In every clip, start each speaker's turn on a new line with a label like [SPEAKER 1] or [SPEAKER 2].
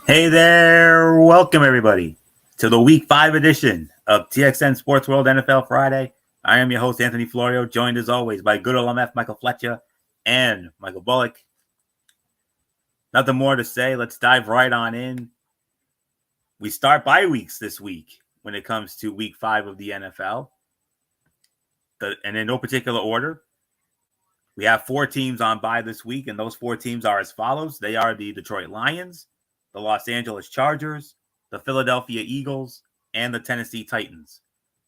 [SPEAKER 1] Hey there, welcome everybody to the Week 5 edition of TXN Sports World NFL Friday. I am your host, Anthony Florio, joined as always by good old MF Michael Fletcher and Michael Bullock. Nothing more to say. Let's dive right on in. We start bye weeks this week when it comes to Week 5 of the NFL. And in no particular order, we have 4 teams on bye this week, and those 4 teams are as follows. They are the Detroit Lions, the Los Angeles Chargers, the Philadelphia Eagles, and the Tennessee Titans.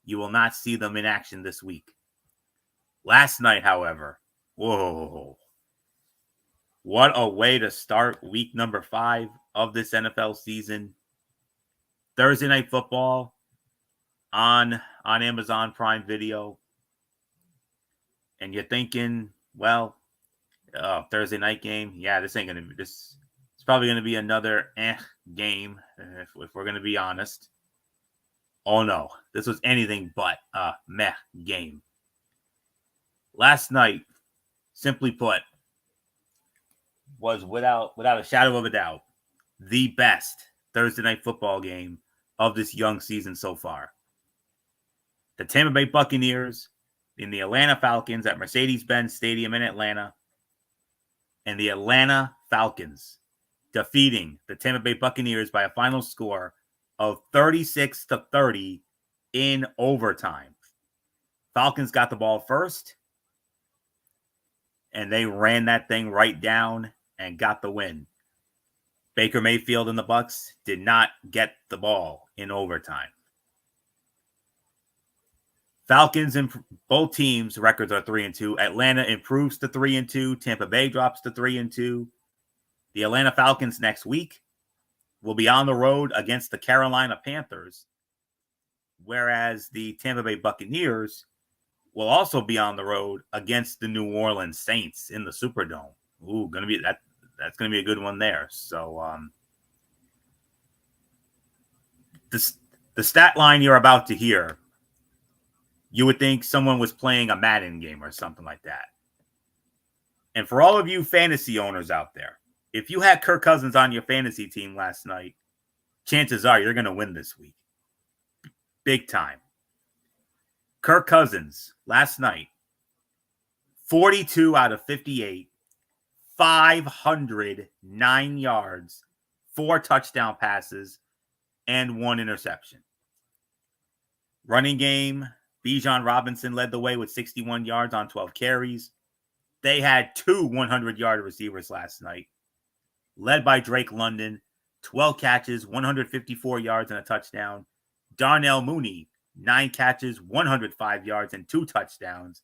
[SPEAKER 1] You will not see them in action this week. Last night, however, whoa, what a way to start week number 5 of this NFL season. Thursday Night Football on Amazon Prime Video. And you're thinking, well, Thursday night game. Yeah, this ain't going to be this. It's probably going to be another game, if we're going to be honest. Oh, no. This was anything but a meh game. Last night, simply put, was without a shadow of a doubt, the best Thursday night football game of this young season so far. The Tampa Bay Buccaneers and the Atlanta Falcons at Mercedes-Benz Stadium in Atlanta, and the Atlanta Falcons defeating the Tampa Bay Buccaneers by a final score of 36-30 in overtime. Falcons got the ball first, and they ran that thing right down and got the win. Baker Mayfield and the Bucs did not get the ball in overtime. Falcons and both teams' records are 3-2. Atlanta improves to 3-2. Tampa Bay drops to 3-2. The Atlanta Falcons next week will be on the road against the Carolina Panthers, whereas the Tampa Bay Buccaneers will also be on the road against the New Orleans Saints in the Superdome. Ooh, that's gonna be a good one there. So the stat line you're about to hear, you would think someone was playing a Madden game or something like that. And for all of you fantasy owners out there, if you had Kirk Cousins on your fantasy team last night, chances are you're going to win this week. Big time. Kirk Cousins last night, 42 out of 58, 509 yards, 4 touchdown passes, and 1 interception. Running game, Bijan Robinson led the way with 61 yards on 12 carries. They had 2 100-yard receivers last night, led by Drake London, 12 catches, 154 yards, and a touchdown. Darnell Mooney, 9 catches, 105 yards, and 2 touchdowns.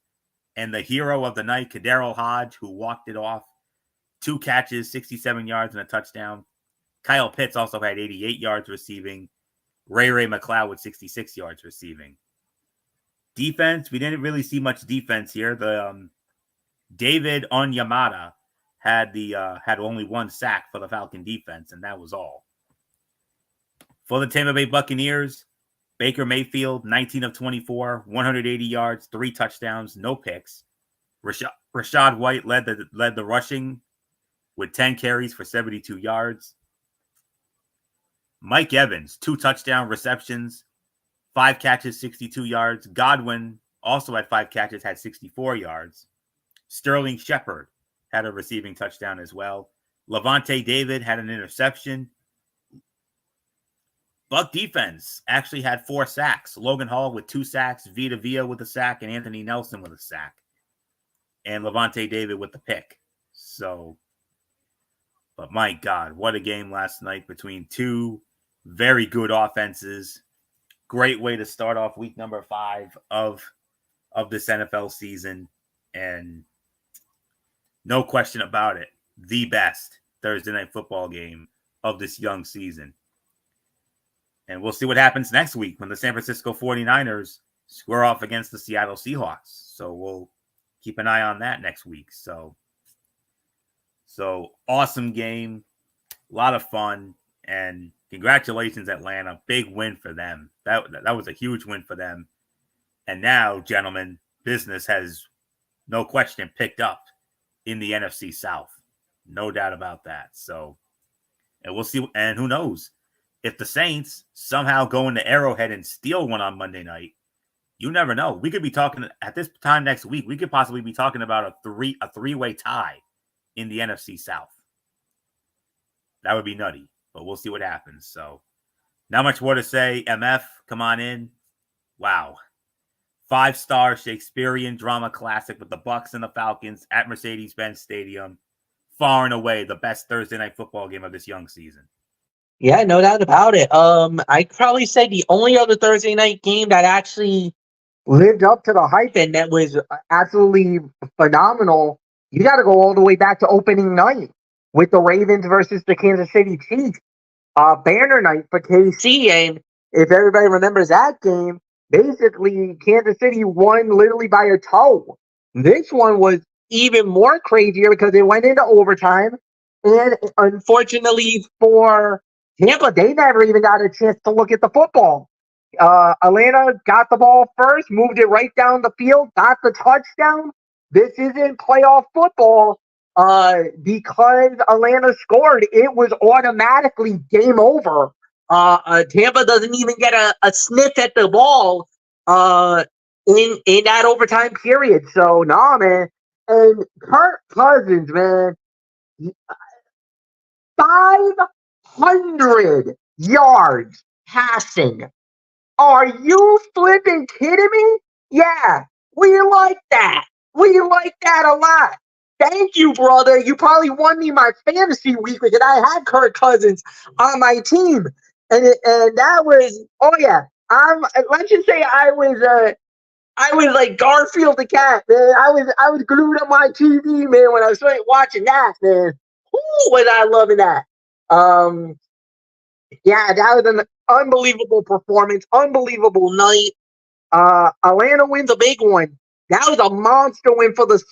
[SPEAKER 1] And the hero of the night, Kadero Hodge, who walked it off, 2 catches, 67 yards, and a touchdown. Kyle Pitts also had 88 yards receiving. Ray McLeod with 66 yards receiving. Defense, we didn't really see much defense here. The David Onyemata had only 1 sack for the Falcon defense, and that was all. For the Tampa Bay Buccaneers, Baker Mayfield, 19 of 24, 180 yards, 3 touchdowns, no picks. Rashad White led the rushing with 10 carries for 72 yards. Mike Evans, 2 touchdown receptions, 5 catches, 62 yards. Godwin also had 5 catches, had 64 yards. Sterling Shepard had a receiving touchdown as well. Levante David had an interception. Buck defense actually had 4 sacks. Logan Hall with 2 sacks, Vita Vea with a sack, and Anthony Nelson with a sack. And Levante David with the pick. So, but my God, what a game last night between 2 very good offenses. Great way to start off week number 5 of this NFL season. And no question about it, the best Thursday night football game of this young season. And we'll see what happens next week when the San Francisco 49ers square off against the Seattle Seahawks. So we'll keep an eye on that next week. So awesome game, a lot of fun, and congratulations, Atlanta. Big win for them. That was a huge win for them. And now, gentlemen, business has no question picked up in the NFC South. No doubt about that. So And we'll see. And who knows? If the Saints somehow go into Arrowhead and steal one on Monday night, you never know. We could be talking at this time next week. We could possibly be talking about a three-way tie in the NFC South. That would be nutty, but we'll see what happens. So, not much more to say. MF, come on in. Wow. 5-star Shakespearean drama classic with the Bucs and the Falcons at Mercedes-Benz Stadium. Far and away the best Thursday night football game of this young season.
[SPEAKER 2] Yeah, no doubt about it. I'd probably say the only other Thursday night game that actually lived up to the hype and that was absolutely phenomenal. You got to go all the way back to opening night with the Ravens versus the Kansas City Chiefs. Banner night for KC, and if everybody remembers that game, basically Kansas City won literally by a toe. This one was even more crazier because it went into overtime, and unfortunately for Tampa, they never even got a chance to look at the football. Atlanta got the ball first, moved it right down the field, got the touchdown. This isn't playoff football. Because Atlanta scored, it was automatically game over. Tampa doesn't even get a sniff at the ball in that overtime period. So, nah, man. And Kirk Cousins, man, 500 yards passing. Are you flipping kidding me? Yeah, we like that. We like that a lot. Thank you, brother. You probably won me my fantasy week because I had Kirk Cousins on my team, and that was yeah. Let's just say I was like Garfield the cat, man. I was glued on my TV, man, when I was watching that, man. Ooh, was I loving that? Um, yeah, that was an unbelievable performance, unbelievable night. Atlanta wins a big one. That was a monster win for the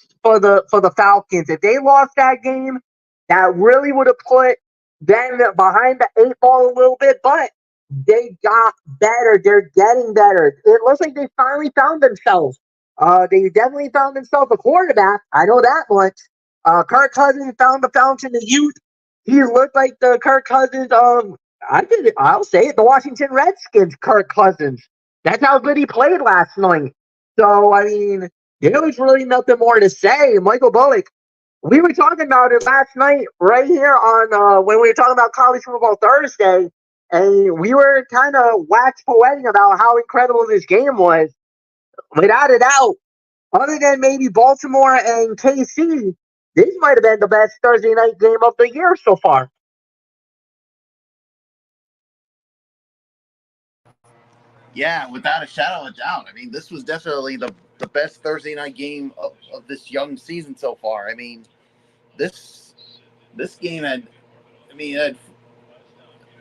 [SPEAKER 2] Falcons. If they lost that game, that really would have put them behind the 8 ball a little bit. But they got better. They're getting better. It looks like they finally found themselves. They definitely found themselves a quarterback. I know that much. Kirk Cousins found the fountain of youth. He looked like the Kirk Cousins of I'll say it, the Washington Redskins. Kirk Cousins. That's how good he played last night. So, I mean, there was really nothing more to say. Michael Bullock, we were talking about it last night right here on when we were talking about College Football Thursday, and we were kind of wax poetic about how incredible this game was. Without a doubt, other than maybe Baltimore and KC, this might have been the best Thursday night game of the year so far.
[SPEAKER 3] Yeah, without a shadow of a doubt. I mean, this was definitely the best Thursday night game of this young season so far. I mean, this this game had, I mean,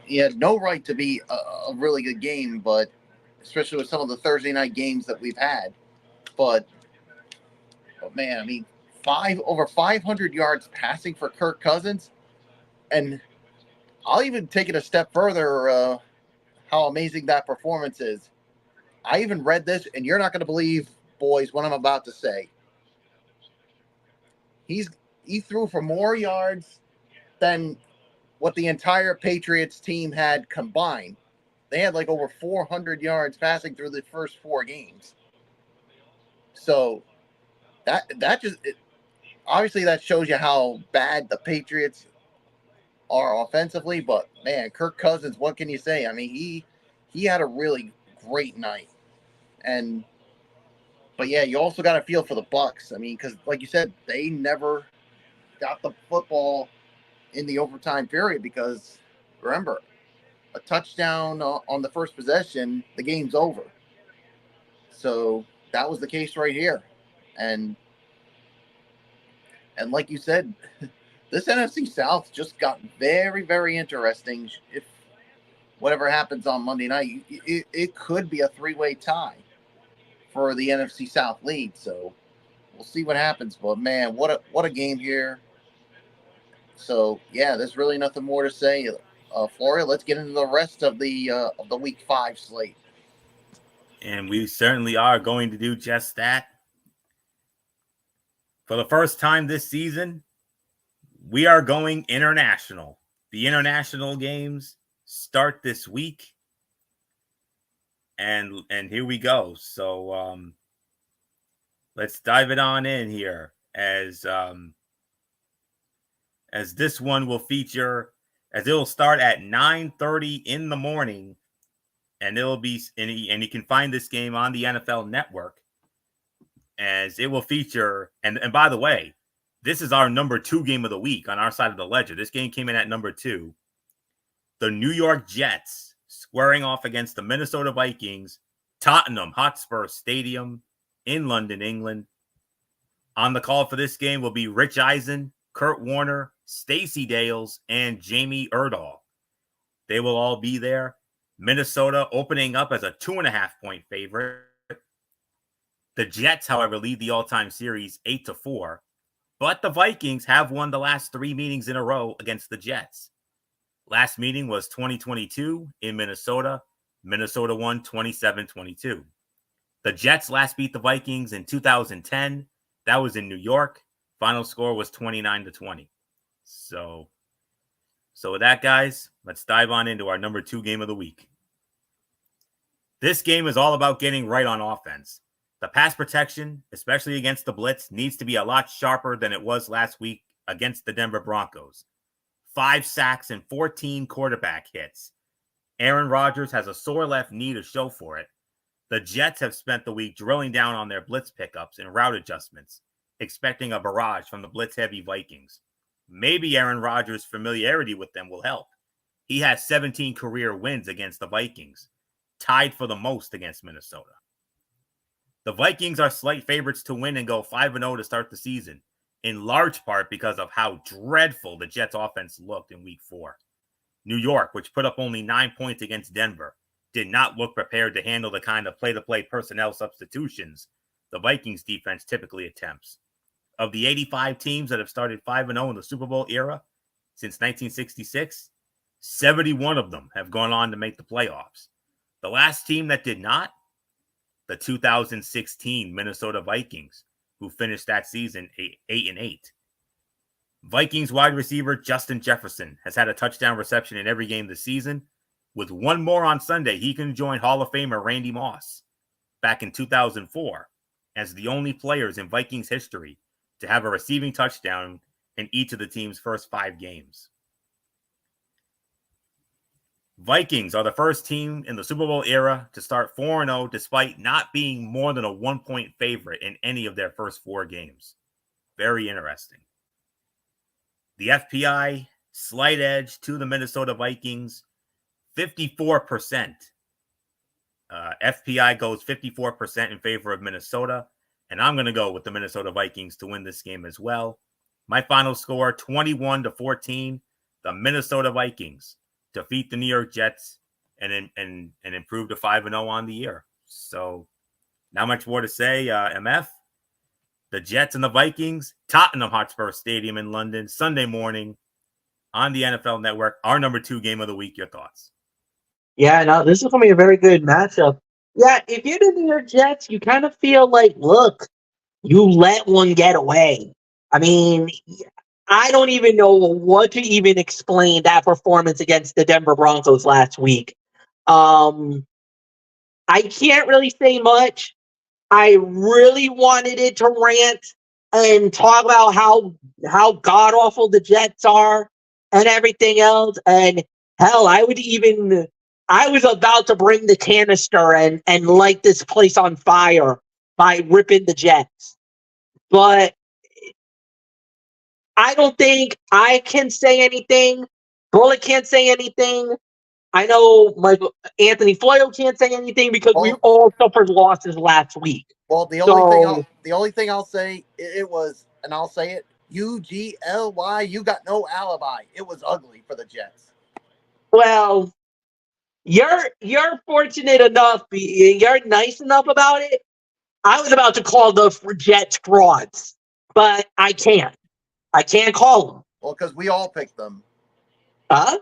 [SPEAKER 3] he had no right to be a really good game, but especially with some of the Thursday night games that we've had. But, but man, I mean, over 500 yards passing for Kirk Cousins, and I'll even take it a step further. How amazing that performance is. I even read this, and you're not going to believe, boys, what I'm about to say. He's he threw for more yards than what the entire Patriots team had combined. They had like over 400 yards passing through the first 4 games. So that just obviously that shows you how bad the Patriots are offensively. But man, Kirk Cousins, what can you say? I mean, he had a really great night, and but yeah, you also got to feel for the Bucs. I mean, because like you said, they never got the football in the overtime period because remember, a touchdown on the first possession, the game's over. So that was the case right here, and like you said, this NFC South just got very very interesting. If whatever happens on Monday night, it could be a 3-way tie for the NFC South lead. So we'll see what happens. But man, what a game here. So yeah, there's really nothing more to say. Floria, let's get into the rest of the Week 5 slate.
[SPEAKER 1] And we certainly are going to do just that. For the first time this season, we are going international. The international games start this week. And here we go. So let's dive it on in here as this one will feature, as it will start at 9:30 in the morning, and it'll be and you can find this game on the NFL Network, as it will feature. And by the way, this is our number 2 game of the week on our side of the ledger. This game came in at number 2. The New York Jets squaring off against the Minnesota Vikings, Tottenham Hotspur Stadium in London, England. On the call for this game will be Rich Eisen, Kurt Warner, Stacey Dales, and Jamie Erdahl. They will all be there. Minnesota opening up as a 2.5-point favorite. The Jets, however, lead the all-time series 8-4, but the Vikings have won the last 3 meetings in a row against the Jets. Last meeting was 2022 in Minnesota. Minnesota won 27-22. The Jets last beat the Vikings in 2010. That was in New York. Final score was 29-20. So with that, guys, let's dive on into our number 2 game of the week. This game is all about getting right on offense. The pass protection, especially against the blitz, needs to be a lot sharper than it was last week against the Denver Broncos. 5 sacks and 14 quarterback hits. Aaron Rodgers has a sore left knee to show for it. The Jets have spent the week drilling down on their blitz pickups and route adjustments, expecting a barrage from the blitz-heavy Vikings. Maybe Aaron Rodgers' familiarity with them will help. He has 17 career wins against the Vikings, tied for the most against Minnesota. The Vikings are slight favorites to win and go 5-0 to start the season, in large part because of how dreadful the Jets' offense looked in Week 4. New York, which put up only 9 points against Denver, did not look prepared to handle the kind of play-to-play personnel substitutions the Vikings defense typically attempts. Of the 85 teams that have started 5-0 in the Super Bowl era since 1966, 71 of them have gone on to make the playoffs. The last team that did not, the 2016 Minnesota Vikings, who finished that season 8-8. Vikings wide receiver Justin Jefferson has had a touchdown reception in every game this season. With one more on Sunday, he can join Hall of Famer Randy Moss back in 2004 as the only players in Vikings history to have a receiving touchdown in each of the team's first 5 games. Vikings are the first team in the Super Bowl era to start 4-0 despite not being more than a 1-point favorite in any of their first 4 games. Very interesting. The FPI slight edge to the Minnesota Vikings, 54%. FPI goes 54% in favor of Minnesota, and I'm going to go with the Minnesota Vikings to win this game as well. My final score, 21-14. The Minnesota Vikings defeat the New York Jets and improve to 5-0 on the year. So not much more to say. MF, the Jets and the Vikings, Tottenham Hotspur Stadium in London, Sunday morning on the NFL Network. Our number 2 game of the week. Your thoughts?
[SPEAKER 2] Yeah, no, this is going to be a very good matchup. Yeah, if you're the New York Jets, you kind of feel like, look, you let one get away. I mean, I don't even know what to even explain that performance against the Denver Broncos last week. I can't really say much. I really wanted it to rant and talk about how god-awful the Jets are and everything else. And hell, I was about to bring the canister and light this place on fire by ripping the Jets. But I don't think I can say anything. Bullet can't say anything. I know Anthony Floyo can't say anything because we all suffered losses last week.
[SPEAKER 3] Well, the only thing I'll say it was, and I'll say it, UGLY. You got no alibi. It was ugly for the Jets.
[SPEAKER 2] Well, you're fortunate enough. You're nice enough about it. I was about to call the Jets frauds, but I can't. I can't call them.
[SPEAKER 3] Well, because we all picked them.
[SPEAKER 2] Huh?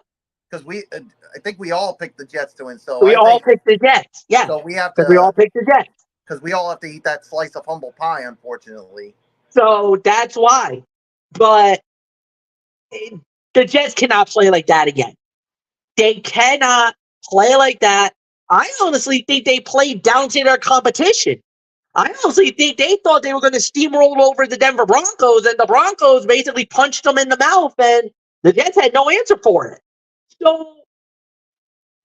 [SPEAKER 3] Because I think we all picked the Jets to win. So
[SPEAKER 2] we all picked the Jets. Yeah.
[SPEAKER 3] So we have to.
[SPEAKER 2] We all picked the Jets.
[SPEAKER 3] Because we all have to eat that slice of humble pie, unfortunately.
[SPEAKER 2] So that's why. But The Jets cannot play like that again. They cannot play like that. I honestly think they played down to their competition. I honestly think they thought they were going to steamroll over the Denver Broncos, and the Broncos basically punched them in the mouth, and the Jets had no answer for it. So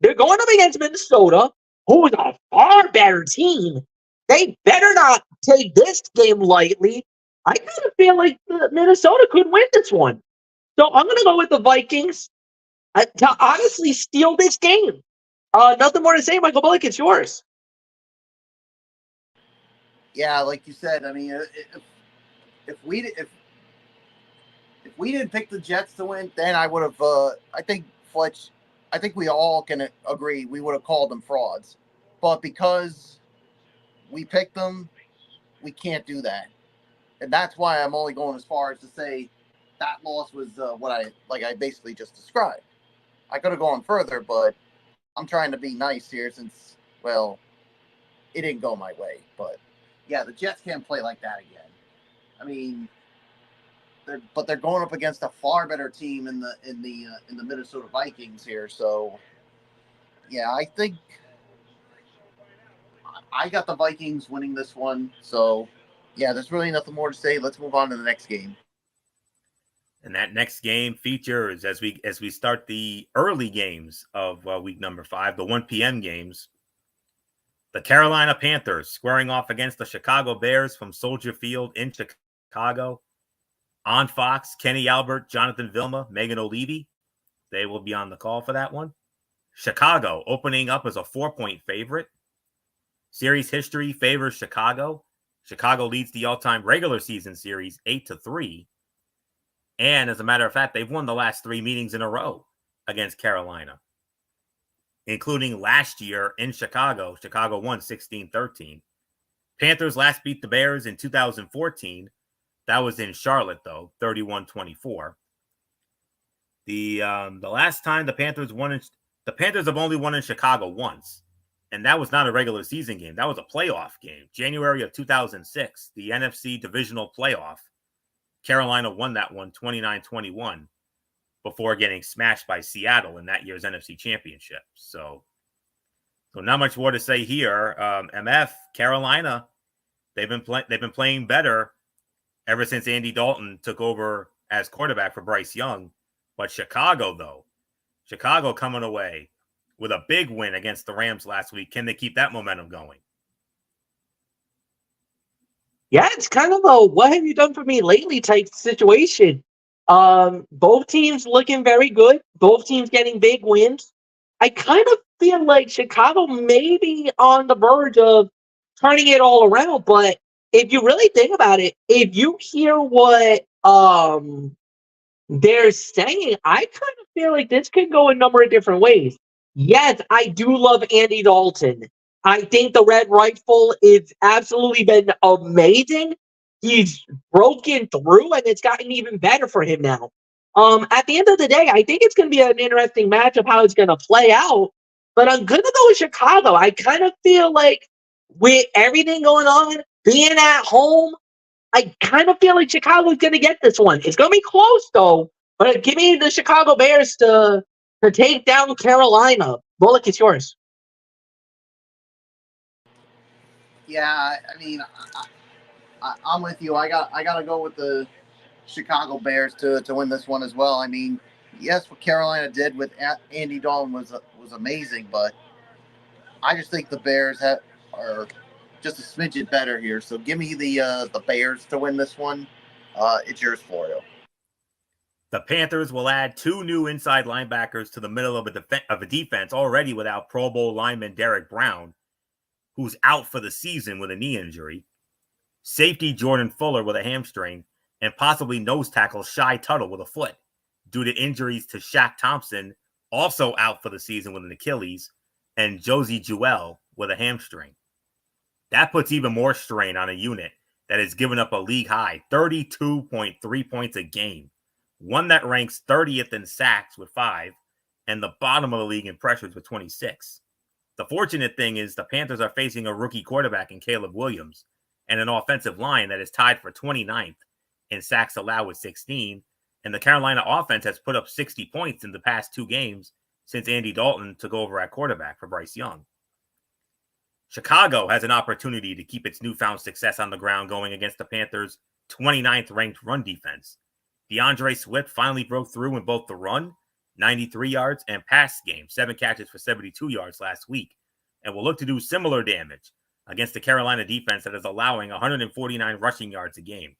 [SPEAKER 2] they're going up against Minnesota, who is a far better team. They better not take this game lightly. I kind of feel like Minnesota could win this one. So I'm going to go with the Vikings to honestly steal this game. Nothing more to say, Michael Bullock. It's yours.
[SPEAKER 3] Yeah, like you said, I mean, if we didn't pick the Jets to win, then I would have. I think Fletch. I think we all can agree we would have called them frauds, but because we picked them, we can't do that, and that's why I'm only going as far as to say that loss was what I basically just described. I could have gone further, but I'm trying to be nice here since, well, it didn't go my way. But yeah, the Jets can't play like that again. I mean, they're going up against a far better team in the Minnesota Vikings here. So yeah, I think I got the Vikings winning this one. So yeah, there's really nothing more to say. Let's move on to the next game.
[SPEAKER 1] And that next game features, as we start the early games of week number 5, the 1 p.m. games, the Carolina Panthers squaring off against the Chicago Bears from Soldier Field in Chicago. On Fox, Kenny Albert, Jonathan Vilma, Megan O'Leary. They will be on the call for that one. Chicago opening up as a 4-point favorite. Series history favors Chicago. Chicago leads the all-time regular season series 8-3. And as a matter of fact, they've won the last 3 meetings in a row against Carolina, including last year in Chicago. Chicago won 16-13. Panthers last beat the Bears in 2014. That was in Charlotte, though, 31-24. The last time the Panthers won, the Panthers have only won in Chicago once, and that was not a regular season game. That was a playoff game, January of 2006, the NFC divisional playoff. Carolina won that one 29-21 before getting smashed by Seattle in that year's NFC Championship. So not much more to say here. MF, Carolina, they've been playing better ever since Andy Dalton took over as quarterback for Bryce Young. But Chicago coming away with a big win against the Rams last week. Can they keep that momentum going?
[SPEAKER 2] Yeah, it's kind of a what have you done for me lately type situation. Both teams looking very good. Both teams getting big wins. I kind of feel like Chicago may be on the verge of turning it all around. But if you really think about it, if you hear what they're saying, I kind of feel like this could go a number of different ways. Yes, I do love Andy Dalton. I think the Red Rifle is absolutely been amazing. He's broken through, and it's gotten even better for him now. At the end of the day, I think it's going to be an interesting match of how it's going to play out. But I'm going to go with Chicago. I kind of feel like with everything going on, being at home, I kind of feel like Chicago's going to get this one. It's going to be close, though. But give me the Chicago Bears to take down Carolina. Bullock, it's yours.
[SPEAKER 3] Yeah, I mean, I'm with you. I got to go with the Chicago Bears to win this one as well. I mean, yes, what Carolina did with Andy Dalton was amazing, but I just think the Bears are just a smidget better here. So give me the Bears to win this one. It's yours, Florio.
[SPEAKER 1] The Panthers will add 2 new inside linebackers to the middle of a defense already without Pro Bowl lineman Derek Brown, who's out for the season with a knee injury, safety Jordan Fuller with a hamstring, and possibly nose tackle Shy Tuttle with a foot due to injuries to Shaq Thompson, also out for the season with an Achilles, and Josie Jewell with a hamstring. That puts even more strain on a unit that has given up a league-high 32.3 points a game, one that ranks 30th in sacks with 5, and the bottom of the league in pressures with 26. The fortunate thing is the Panthers are facing a rookie quarterback in Caleb Williams and an offensive line that is tied for 29th in sacks allowed with 16 And the Carolina offense has put up 60 points in the past 2 games since Andy Dalton took over at quarterback for Bryce Young. Chicago has an opportunity to keep its newfound success on the ground going against the Panthers' 29th ranked run defense. DeAndre Swift finally broke through in both the run, 93 yards, and pass game, 7 catches for 72 yards last week, and will look to do similar damage against the Carolina defense that is allowing 149 rushing yards a game.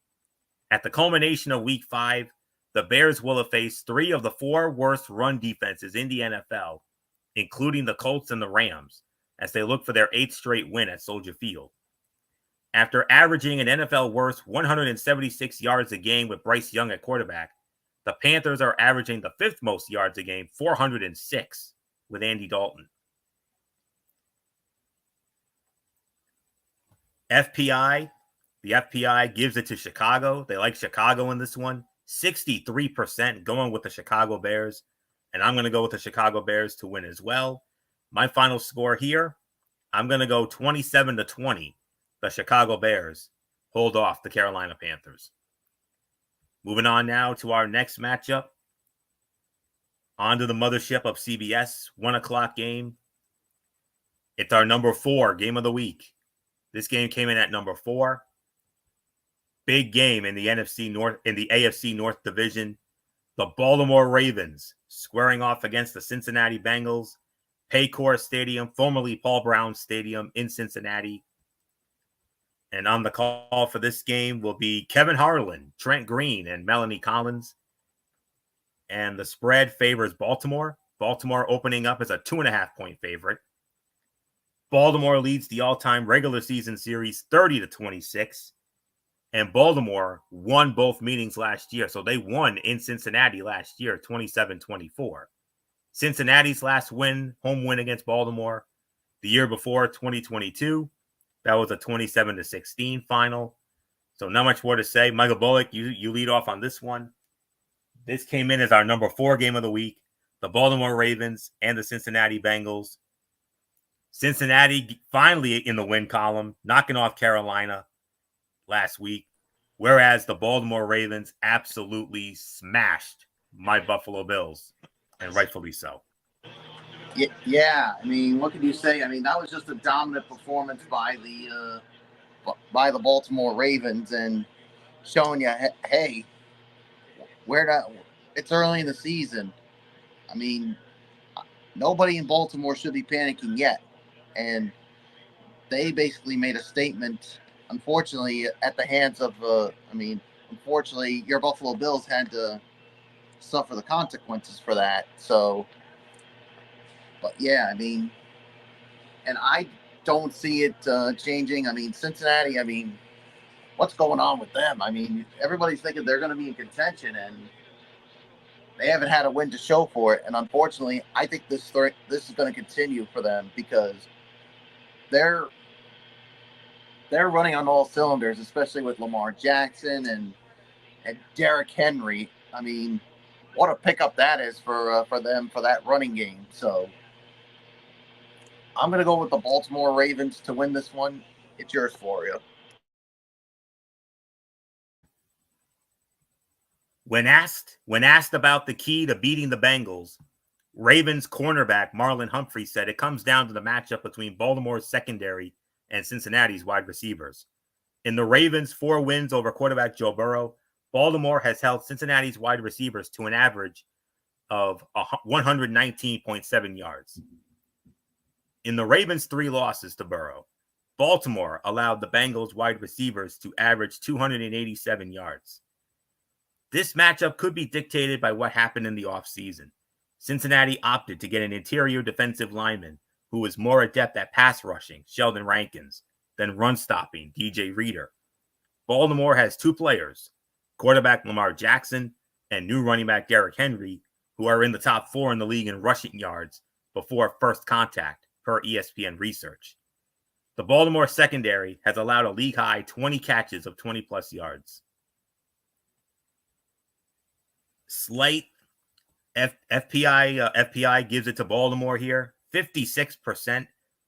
[SPEAKER 1] At the culmination of Week 5, the Bears will have faced 3 of the 4 worst run defenses in the NFL, including the Colts and the Rams, as they look for their 8th straight win at Soldier Field. After averaging an NFL worst 176 yards a game with Bryce Young at quarterback, the Panthers are averaging the 5th most yards a game, 406, with Andy Dalton. FPI, the FPI gives it to Chicago. They like Chicago in this one. 63% going with the Chicago Bears, and I'm going to go with the Chicago Bears to win as well. My final score here, I'm going to go 27-20. The Chicago Bears hold off the Carolina Panthers. Moving on now to our next matchup. On to the mothership of CBS, 1 o'clock game. It's our number 4 game of the week. This game came in at number 4. Big game in the NFC North, in the AFC North Division. The Baltimore Ravens squaring off against the Cincinnati Bengals. Paycor Stadium, formerly Paul Brown Stadium in Cincinnati. And on the call for this game will be Kevin Harlan, Trent Green, and Melanie Collins. And the spread favors Baltimore. Baltimore opening up as a 2.5-point favorite. Baltimore leads the all-time regular season series 30-26. And Baltimore won both meetings last year. So they won in Cincinnati last year, 27-24. Cincinnati's last win, home win against Baltimore, the year before, 2022. That was a 27-16 final. So not much more to say. Michael Bullock, you lead off on this one. This came in as our number 4 game of the week. The Baltimore Ravens and the Cincinnati Bengals. Cincinnati finally in the win column, knocking off Carolina last week, whereas the Baltimore Ravens absolutely smashed my Buffalo Bills, and rightfully so.
[SPEAKER 3] Yeah, I mean, what can you say? I mean, that was just a dominant performance by the Baltimore Ravens, and showing you, hey, it's early in the season. I mean, nobody in Baltimore should be panicking yet, and they basically made a statement. Unfortunately, at the hands of, unfortunately, your Buffalo Bills had to suffer the consequences for that. So, but yeah, I mean, and I don't see it changing. I mean, Cincinnati, I mean, what's going on with them? I mean, everybody's thinking they're going to be in contention, and they haven't had a win to show for it. And unfortunately, I think this is going to continue for them because they're running on all cylinders, especially with Lamar Jackson and Derrick Henry. I mean, what a pickup that is for them for that running game. So I'm going to go with the Baltimore Ravens to win this one. It's yours, Florio.
[SPEAKER 1] When asked about the key to beating the Bengals, Ravens cornerback Marlon Humphrey said it comes down to the matchup between Baltimore's secondary and Cincinnati's wide receivers. In the Ravens' 4 wins over quarterback Joe Burrow, Baltimore has held Cincinnati's wide receivers to an average of 119.7 yards. In the Ravens' 3 losses to Burrow, Baltimore allowed the Bengals' wide receivers to average 287 yards. This matchup could be dictated by what happened in the offseason. Cincinnati opted to get an interior defensive lineman who was more adept at pass rushing, Sheldon Rankins, than run stopping, DJ Reader. Baltimore has 2 players, quarterback Lamar Jackson and new running back Derrick Henry, who are in the top 4 in the league in rushing yards before first contact, per ESPN research. The Baltimore secondary has allowed a league-high 20 catches of 20-plus yards. Slight FPI gives it to Baltimore here. 56%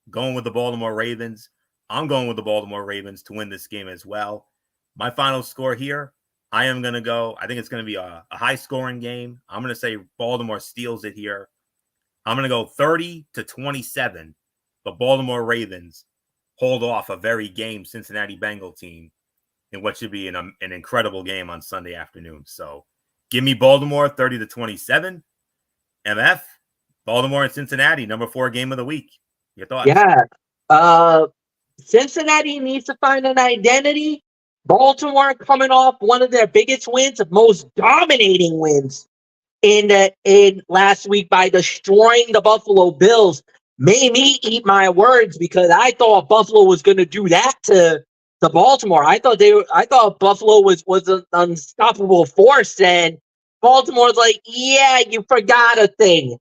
[SPEAKER 1] going with the Baltimore Ravens. I'm going with the Baltimore Ravens to win this game as well. My final score here, I am going to go. I think it's going to be a high-scoring game. I'm going to say Baltimore steals it here. I'm going to go 30-27. The Baltimore Ravens hold off a very game Cincinnati Bengal team in what should be an incredible game on Sunday afternoon. So give me Baltimore 30-27. MF, Baltimore and Cincinnati, number 4 game of the week. Your thoughts?
[SPEAKER 2] Yeah. Cincinnati needs to find an identity. Baltimore coming off one of their biggest wins, most dominating wins in last week by destroying the Buffalo Bills. Made me eat my words because I thought Buffalo was going to do that to Baltimore. I thought Buffalo was an unstoppable force, and Baltimore's like, yeah, you forgot a thing.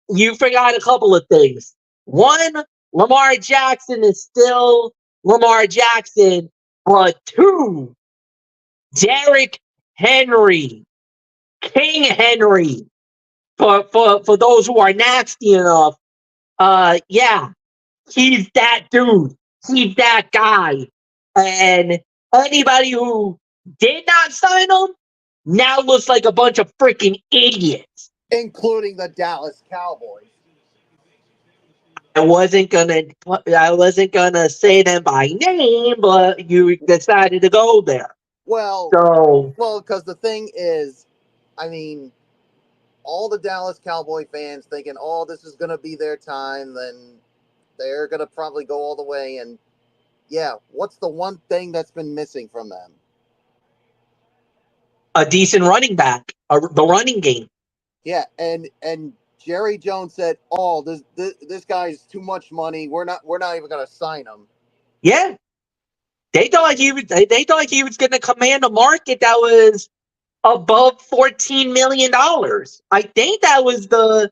[SPEAKER 2] You forgot a couple of things. One, Lamar Jackson is still Lamar Jackson, but 2, Derrick Henry, King Henry, for those who are nasty enough, yeah, he's that dude. He's that guy. And anybody who did not sign him now looks like a bunch of freaking idiots.
[SPEAKER 3] Including the Dallas Cowboys.
[SPEAKER 2] I wasn't gonna say them by name, but you decided to go there.
[SPEAKER 3] Well,
[SPEAKER 2] So
[SPEAKER 3] because the thing is, I mean, all the Dallas Cowboy fans thinking, oh, this is going to be their time, then they're going to probably go all the way. And yeah, what's the one thing that's been missing from them?
[SPEAKER 2] a decent running back, the running game.
[SPEAKER 3] Yeah, and Jerry Jones said, "Oh, this guy's too much money. We're not even going to sign him."
[SPEAKER 2] Yeah, they thought he was going to command a market that was above $14 million. I think that was the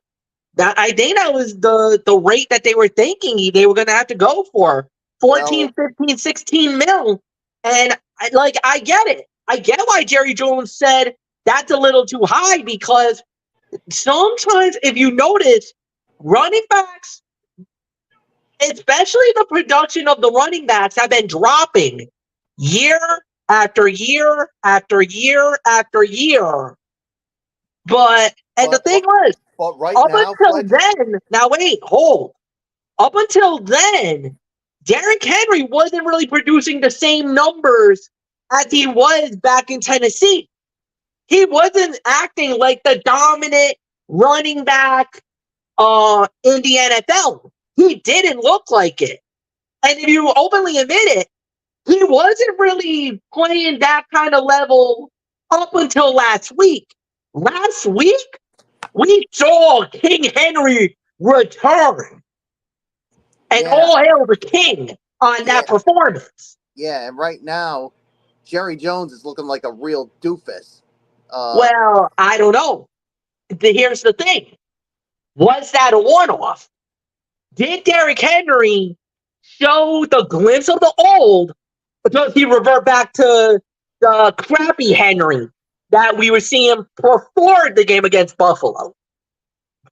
[SPEAKER 2] rate that they were thinking they were going to have to go for 14, 15, 16 mil. And I get it. I get why Jerry Jones said that's a little too high, because sometimes if you notice, running backs, especially the production of the running backs, have been dropping year after year after year after year. But the thing was, up until then, Derrick Henry wasn't really producing the same numbers as he was back in Tennessee. He wasn't acting like the dominant running back in the NFL. He didn't look like it. And if you openly admit it, he wasn't really playing that kind of level up until last week. Last week, we saw King Henry return. And all hail the king on that performance.
[SPEAKER 3] Yeah, and right now, Jerry Jones is looking like a real doofus.
[SPEAKER 2] Well, I don't know. Here's the thing. Was that a one-off? Did Derrick Henry show the glimpse of the old, or does he revert back to the crappy Henry that we were seeing before the game against Buffalo?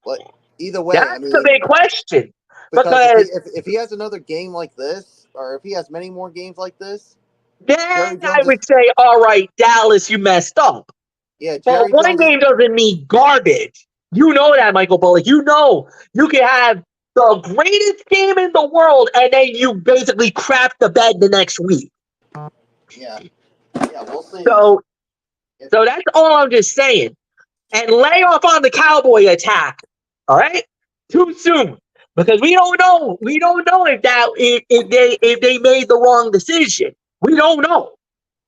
[SPEAKER 3] But either way,
[SPEAKER 2] that's the big question. Because
[SPEAKER 3] if he has another game like this, or if he has many more games like this,
[SPEAKER 2] then I would say, all right, Dallas, you messed up.
[SPEAKER 3] Yeah,
[SPEAKER 2] but one game doesn't mean garbage. You know that, Michael Bullock. You know you can have the greatest game in the world, and then you basically crap the bed the next week.
[SPEAKER 3] Yeah, we'll see.
[SPEAKER 2] So that's all I'm just saying. And lay off on the Cowboy attack. All right, too soon, because we don't know. We don't know if they made the wrong decision. We don't know.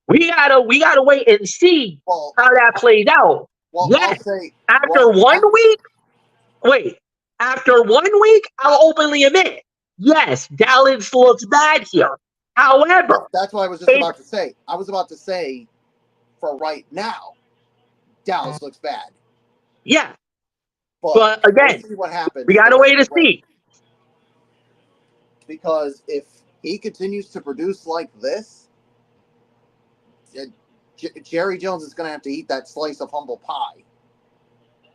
[SPEAKER 2] We gotta wait and see how that plays out.
[SPEAKER 3] Well,
[SPEAKER 2] yes. After 1 week, I'll openly admit, yes, Dallas looks bad here. However,
[SPEAKER 3] that's what I was just about to say. I was about to say, for right now, Dallas looks bad.
[SPEAKER 2] Yeah, but again,
[SPEAKER 3] we'll see what happens.
[SPEAKER 2] We gotta wait to see.
[SPEAKER 3] Because if he continues to produce like this, Jerry Jones is going to have to eat that slice of humble pie.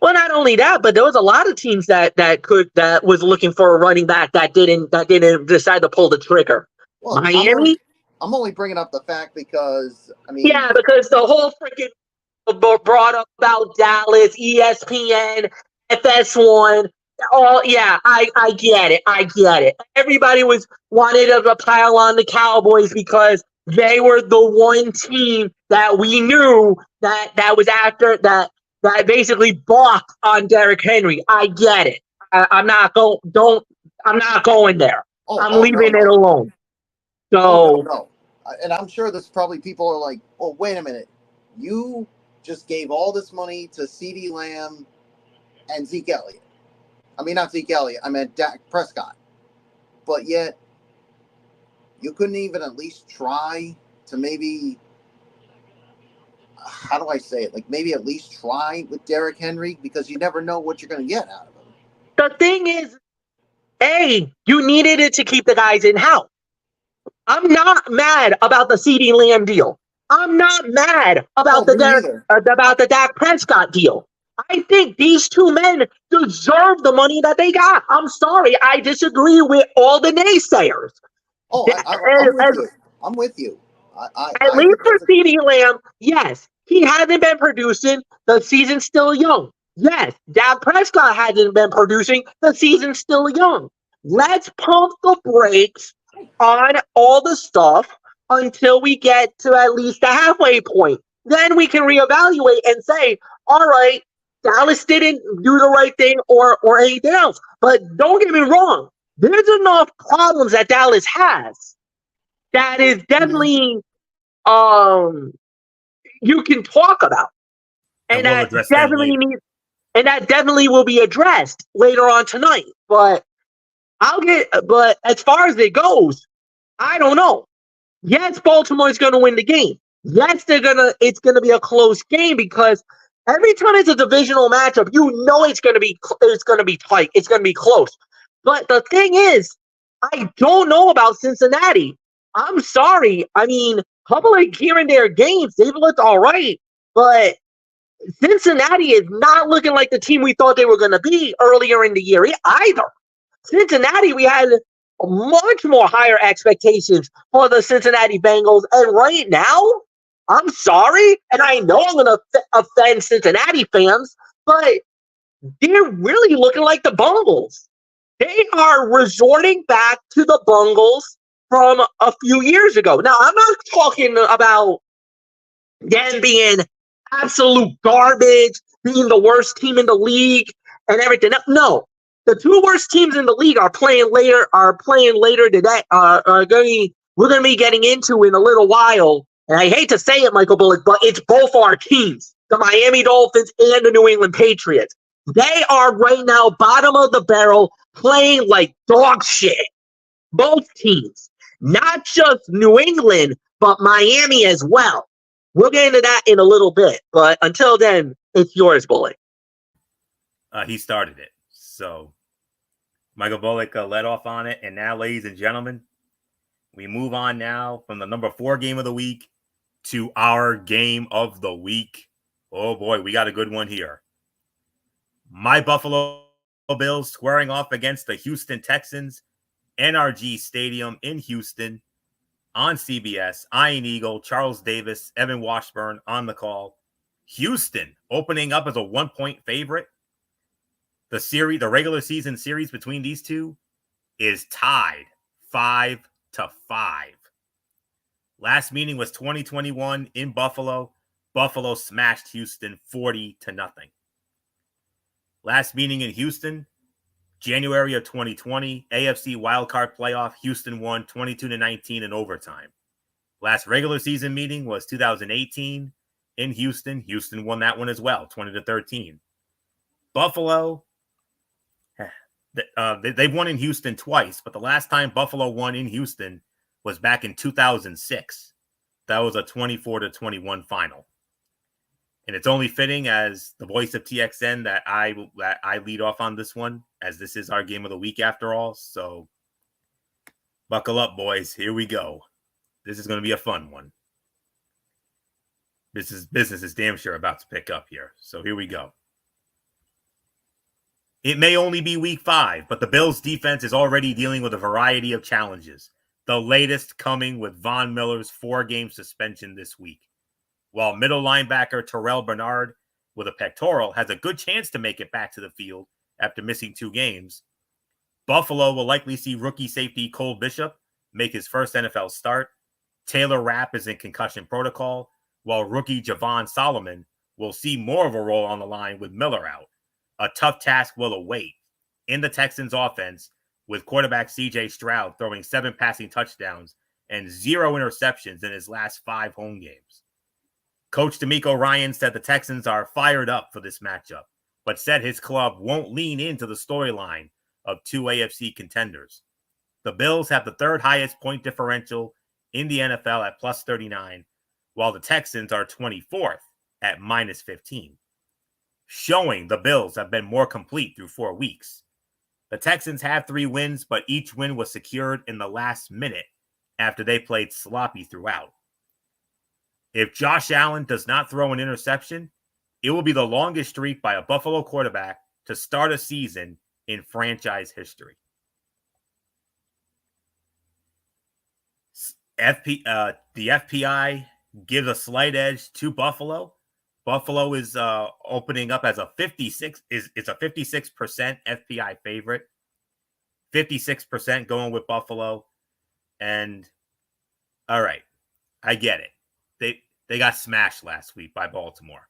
[SPEAKER 2] Well, not only that, but there was a lot of teams that was looking for a running back that didn't decide to pull the trigger. Well, Miami,
[SPEAKER 3] I'm only bringing up the fact because, I mean,
[SPEAKER 2] Yeah, because the whole freaking brought up about Dallas, ESPN, FS1. Oh yeah, I get it. I get it. Everybody was wanted to pile on the Cowboys because they were the one team that we knew that was after that basically balked on Derrick Henry. I get it. I'm not going. Don't. I'm not going there. I'm
[SPEAKER 3] no,
[SPEAKER 2] leaving it
[SPEAKER 3] no.
[SPEAKER 2] alone.
[SPEAKER 3] Oh, no,
[SPEAKER 2] So
[SPEAKER 3] no. And I'm sure there's probably people are like, oh, wait a minute. You just gave all this money to CeeDee Lamb and Zeke Elliott. I mean, not Zeke Elliott. I meant Dak Prescott. But yet, you couldn't even at least try to maybe, how do I say it? Like maybe at least try with Derrick Henry because you never know what you're going to get out of him.
[SPEAKER 2] the thing is, you needed it to keep the guys in house. I'm not mad about the CeeDee Lamb deal. I'm not mad
[SPEAKER 3] Oh,
[SPEAKER 2] about
[SPEAKER 3] me neither.
[SPEAKER 2] the Dak Prescott deal. I think these two men deserve the money that they got. I'm sorry, I disagree with all the naysayers.
[SPEAKER 3] Oh, I'm with
[SPEAKER 2] As,
[SPEAKER 3] you. I'm with you.
[SPEAKER 2] at
[SPEAKER 3] I
[SPEAKER 2] least
[SPEAKER 3] think
[SPEAKER 2] for
[SPEAKER 3] that's a,
[SPEAKER 2] CeeDee Lamb, yes, he hasn't been producing. The season's still young. Yes, Dak Prescott hasn't been producing. The season's still young. Let's pump the brakes on all the stuff until we get to at least the halfway point. Then we can reevaluate and say, all right, Dallas didn't do the right thing or anything else. But don't get me wrong. There's enough problems that Dallas has that is definitely um you can talk about.
[SPEAKER 1] And
[SPEAKER 2] And
[SPEAKER 1] we'll
[SPEAKER 2] that
[SPEAKER 1] address them
[SPEAKER 2] definitely
[SPEAKER 1] later.
[SPEAKER 2] needs and that definitely will be addressed later on tonight. But but as far as it goes, I don't know. Yes, Baltimore's gonna win the game. Yes, it's gonna be a close game because every time it's a divisional matchup, you know it's gonna be tight. It's gonna be close. But the thing is, I don't know about Cincinnati. I'm sorry. I mean, a couple of here and there games, they've looked all right, but Cincinnati is not looking like the team we thought they were going to be earlier in the year either. Cincinnati, we had much more higher expectations for the Cincinnati Bengals, and right now, I'm sorry, and I know I'm going to offend Cincinnati fans, but they're really looking like the Bungles. They are resorting back to the Bungles from a few years ago. Now, I'm not talking about them being absolute garbage, being the worst team in the league, and everything. No, the two worst teams in the league are playing later. Are playing later today. We're going to be getting into in a little while. And I hate to say it, Michael Bullock, but it's both our teams, the Miami Dolphins and the New England Patriots. They are right now bottom of the barrel, playing like dog shit. Both teams, not just New England, but Miami as well. We'll get into that in a little bit, but until then, it's yours, Bullock.
[SPEAKER 1] He started it. So Michael Bullock led off on it. And now, ladies and gentlemen, we move on now from the number 4 game of the week to our game of the week. Oh boy, we got a good one here. My Buffalo Bills squaring off against the Houston Texans, NRG Stadium in Houston on CBS. Ian Eagle, Charles Davis, Evan Washburn on the call. Houston opening up as a 1-point favorite. The regular season series between these two is tied 5-5. Last meeting was 2021 in Buffalo. Buffalo smashed Houston 40-0. Last meeting in Houston, January of 2020, AFC wildcard playoff. Houston won 22-19 in overtime. Last regular season meeting was 2018 in Houston. Houston won that one as well, 20-13. Buffalo, they've won in Houston twice, but the last time Buffalo won in Houston was back in 2006. That was a 24-21 final. And it's only fitting, as the voice of TXN, that I lead off on this one, as this is our game of the week after all. So buckle up, boys. Here we go. This is going to be a fun one. Business is damn sure about to pick up here. So here we go. It may only be week 5, but the Bills' defense is already dealing with a variety of challenges. the latest coming with Von Miller's 4-game suspension this week. While middle linebacker Terrell Bernard, with a pectoral, has a good chance to make it back to the field after missing 2 games, Buffalo will likely see rookie safety Cole Bishop make his first NFL start. Taylor Rapp is in concussion protocol, while rookie Javon Solomon will see more of a role on the line with Miller out. A tough task will await in the Texans offense, with quarterback C.J. Stroud throwing 7 passing touchdowns and 0 interceptions in his last 5 home games. Coach DeMeco Ryan said the Texans are fired up for this matchup, but said his club won't lean into the storyline of 2 AFC contenders. The Bills have the 3rd highest point differential in the NFL at plus 39, while the Texans are 24th at minus 15, showing the Bills have been more complete through 4 weeks. The Texans have 3 wins, but each win was secured in the last minute after they played sloppy throughout. If Josh Allen does not throw an interception, it will be the longest streak by a Buffalo quarterback to start a season in franchise history. The FPI gives a slight edge to Buffalo. Buffalo is opening up as a 56 it's a 56% FPI favorite. 56% going with Buffalo. And all right, I get it. They got smashed last week by Baltimore.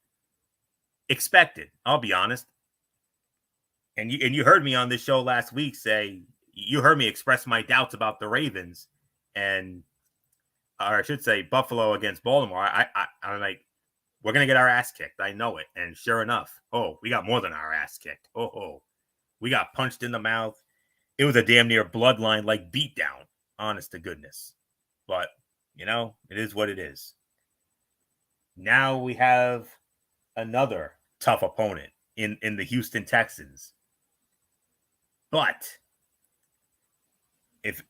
[SPEAKER 1] Expected, I'll be honest. And you heard me on this show last week say, you heard me express my doubts about the Ravens, or I should say Buffalo against Baltimore. I'm like, we're going to get our ass kicked. I know it. And sure enough, we got more than our ass kicked. We got punched in the mouth. It was a damn near bloodline-like beatdown, honest to goodness. But, it is what it is. Now we have another tough opponent in the Houston Texans. But if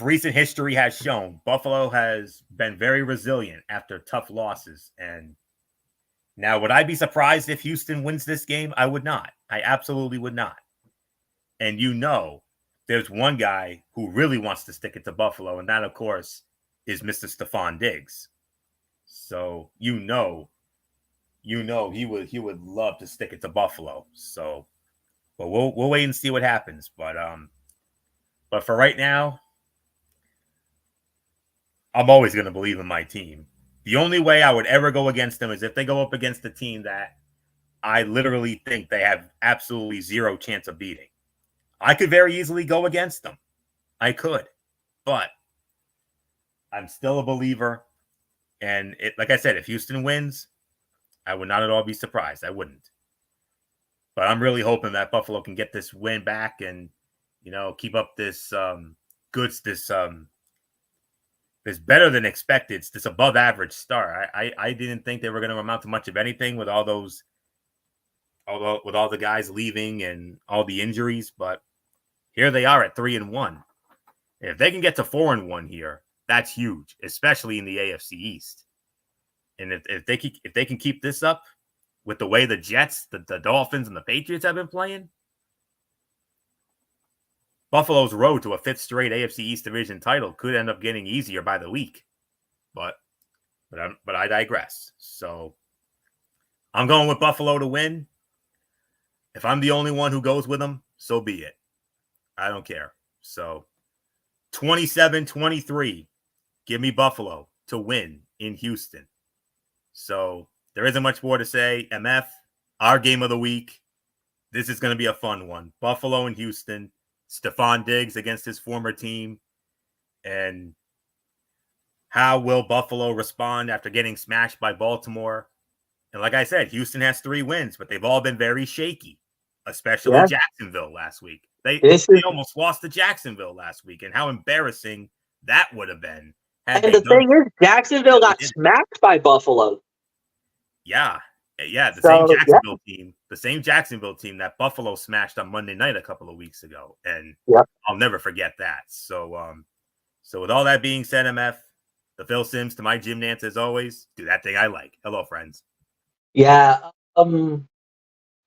[SPEAKER 1] recent history has shown, Buffalo has been very resilient after tough losses. And now, would I be surprised if Houston wins this game? I would not. I absolutely would not. And there's one guy who really wants to stick it to Buffalo, and that, of course, is Mr. Stephon Diggs. So he would love to stick it to Buffalo. So, but we'll wait and see what happens. But for right now, I'm always going to believe in my team. The only way I would ever go against them is if they go up against a team that I literally think they have absolutely zero chance of beating. I could very easily go against them. I could. But I'm still a believer. And like I said, if Houston wins, I would not at all be surprised. I wouldn't. But I'm really hoping that Buffalo can get this win back and, keep up this this better than expected, this above average start. I didn't think they were going to amount to much of anything with all the guys leaving and all the injuries, but here they are at 3-1. If they can get to 4-1 here, that's huge, especially in the AFC East. And if they can keep this up with the way the Jets, the Dolphins, and the Patriots have been playing, Buffalo's road to a 5th straight AFC East division title could end up getting easier by the week. But I digress. So I'm going with Buffalo to win. If I'm the only one who goes with them, so be it. I don't care. So 27-23, give me Buffalo to win in Houston. So there isn't much more to say. MF, our game of the week. This is going to be a fun one. Buffalo and Houston. Stephon Diggs against his former team. And how will Buffalo respond after getting smashed by Baltimore? And like I said, Houston has 3 wins, but they've all been very shaky, especially Jacksonville last week. They almost lost to Jacksonville last week, and how embarrassing that would have been.
[SPEAKER 2] And the thing is, Jacksonville got smacked by Buffalo.
[SPEAKER 1] Yeah. The same Jacksonville team that Buffalo smashed on Monday night a couple of weeks ago. And I'll never forget that. So with all that being said, MF, the Phil Sims to my Jim Nance, as always, do that thing I like. Hello, friends.
[SPEAKER 2] Yeah.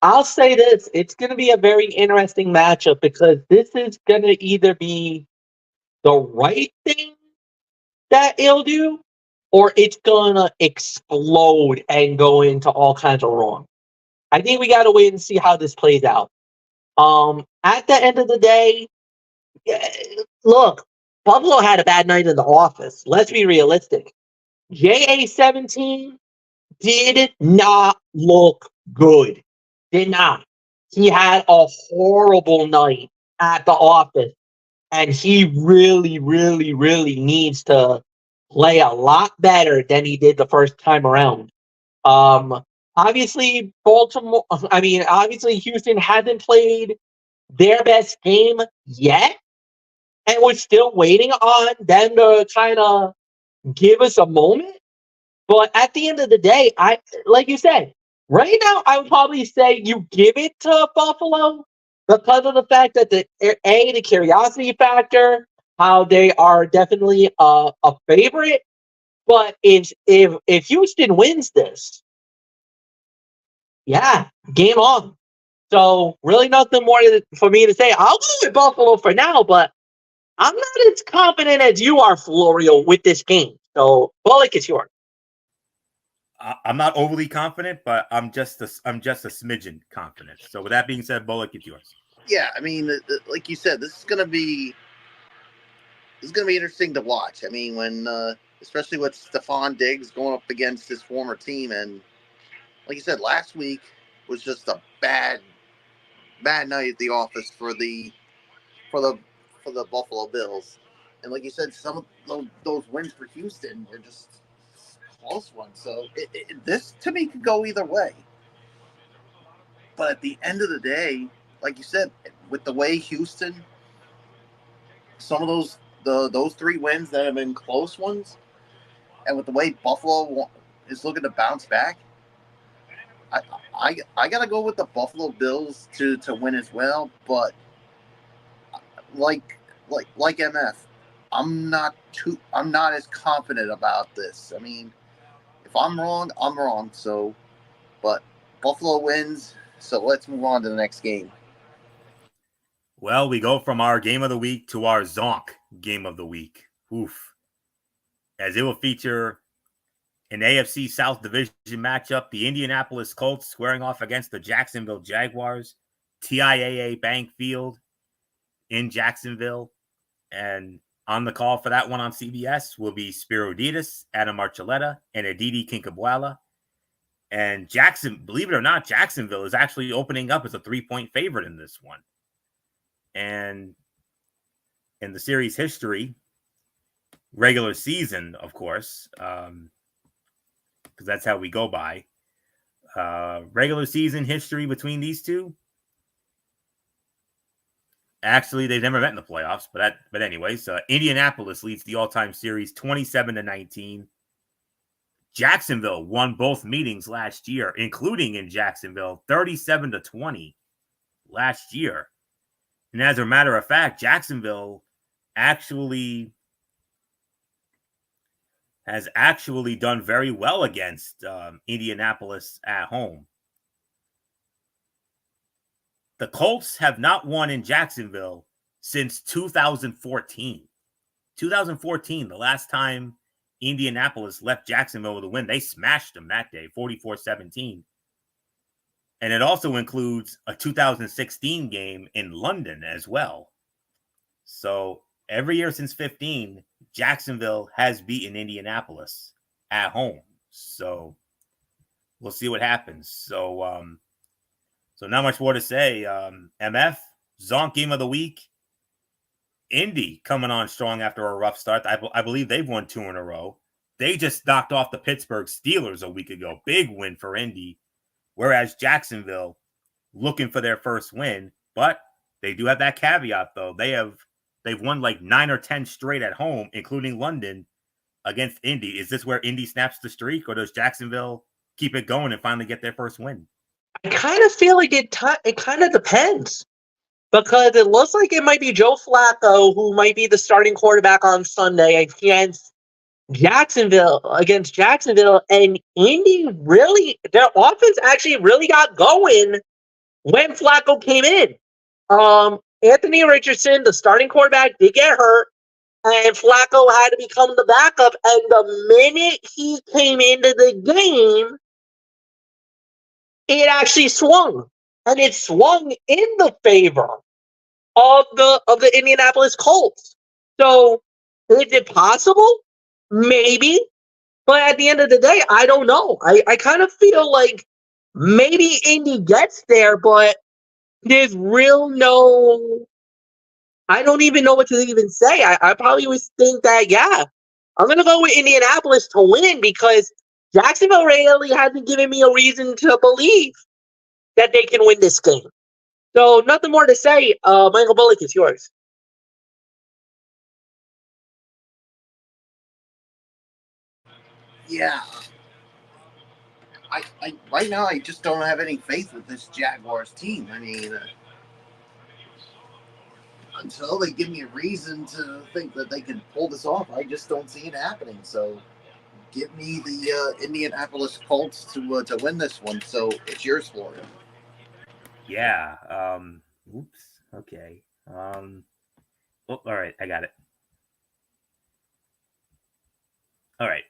[SPEAKER 2] I'll say this. It's going to be a very interesting matchup because this is going to either be the right thing that it'll do, or it's gonna explode and go into all kinds of wrong. I think we gotta wait and see how this plays out. At the end of the day, look, Buffalo had a bad night in the office. Let's be realistic. JA-17 did not look good. Did not. He had a horrible night at the office, and he really, really, really needs to play a lot better than he did the first time around. Obviously, obviously Houston hasn't played their best game yet, and we're still waiting on them to kind of give us a moment. But at the end of the day, like you said, right now I would probably say you give it to Buffalo because of the fact that the curiosity factor, how they are definitely a favorite. But if Houston wins this, yeah, game on. So really nothing more for me to say. I'll go with Buffalo for now, but I'm not as confident as you are, Florio, with this game. So Bullock, it's yours.
[SPEAKER 1] I'm not overly confident, but I'm just a smidgen confident. So with that being said, Bullock, it's yours.
[SPEAKER 3] Yeah, I mean, like you said, this is gonna be interesting to watch. I mean, when especially with Stephon Diggs going up against his former team, and like you said, last week was just a bad night at the office for the Buffalo Bills. And like you said, some of those wins for Houston were just close ones. So this to me could go either way. But at the end of the day, like you said, with the way Houston, some of those 3 wins that have been close ones, and with the way Buffalo is looking to bounce back, I gotta go with the Buffalo Bills to win as well. But like MF, I'm not as confident about this. I mean, if I'm wrong, I'm wrong. So, but Buffalo wins. So let's move on to the next game.
[SPEAKER 1] Well, we go from our game of the week to our Zonk game of the week. Oof. As it will feature an AFC South Division matchup, the Indianapolis Colts squaring off against the Jacksonville Jaguars, TIAA Bank Field in Jacksonville. And on the call for that one on CBS will be Spiro Ditas, Adam Archuleta, and Aditi Kinkabwala. And believe it or not, Jacksonville is actually opening up as a 3-point favorite in this one. And in the series history, regular season, of course, because that's how we go by. Regular season history between these two. Actually, they've never met in the playoffs, but anyways, Indianapolis leads the all-time series 27-19. Jacksonville won both meetings last year, including in Jacksonville, 37-20 last year. And as a matter of fact, Jacksonville has actually done very well against Indianapolis at home. The Colts have not won in Jacksonville since 2014. 2014, the last time Indianapolis left Jacksonville with a win. They smashed them that day, 44-17. And it also includes a 2016 game in London as well. So every year since 15, Jacksonville has beaten Indianapolis at home. So we'll see what happens. So not much more to say. MF, Zonk game of the week. Indy coming on strong after a rough start. I believe they've won 2 in a row. They just knocked off the Pittsburgh Steelers a week ago. Big win for Indy. Whereas Jacksonville looking for their first win, but they do have that caveat though. They've won like 9 or 10 straight at home, including London against Indy. Is this where Indy snaps the streak, or does Jacksonville keep it going and finally get their first win?
[SPEAKER 2] I kind of feel like it kind of depends, because it looks like it might be Joe Flacco who might be the starting quarterback on Sunday against Jacksonville, and Indy really, their offense actually really got going when Flacco came in. Anthony Richardson, the starting quarterback, did get hurt. and Flacco had to become the backup. And the minute he came into the game, it actually swung, and it swung in the favor of the Indianapolis Colts. So, is it possible? Maybe, but at the end of the day, I don't know. I kind of feel like maybe Indy gets there, but there's real no. I don't even know what to even say. I probably would think that, yeah, I'm going to go with Indianapolis to win because Jacksonville really hasn't given me a reason to believe that they can win this game. So nothing more to say. Michael Bullock, it's yours.
[SPEAKER 3] Yeah. I right now I just don't have any faith with this Jaguars team. I mean, until they give me a reason to think that they can pull this off, I just don't see it happening. So, give me the Indianapolis Colts to win this one. So it's yours, Florida.
[SPEAKER 1] Yeah. Oops. Okay. All right. I got it. All right.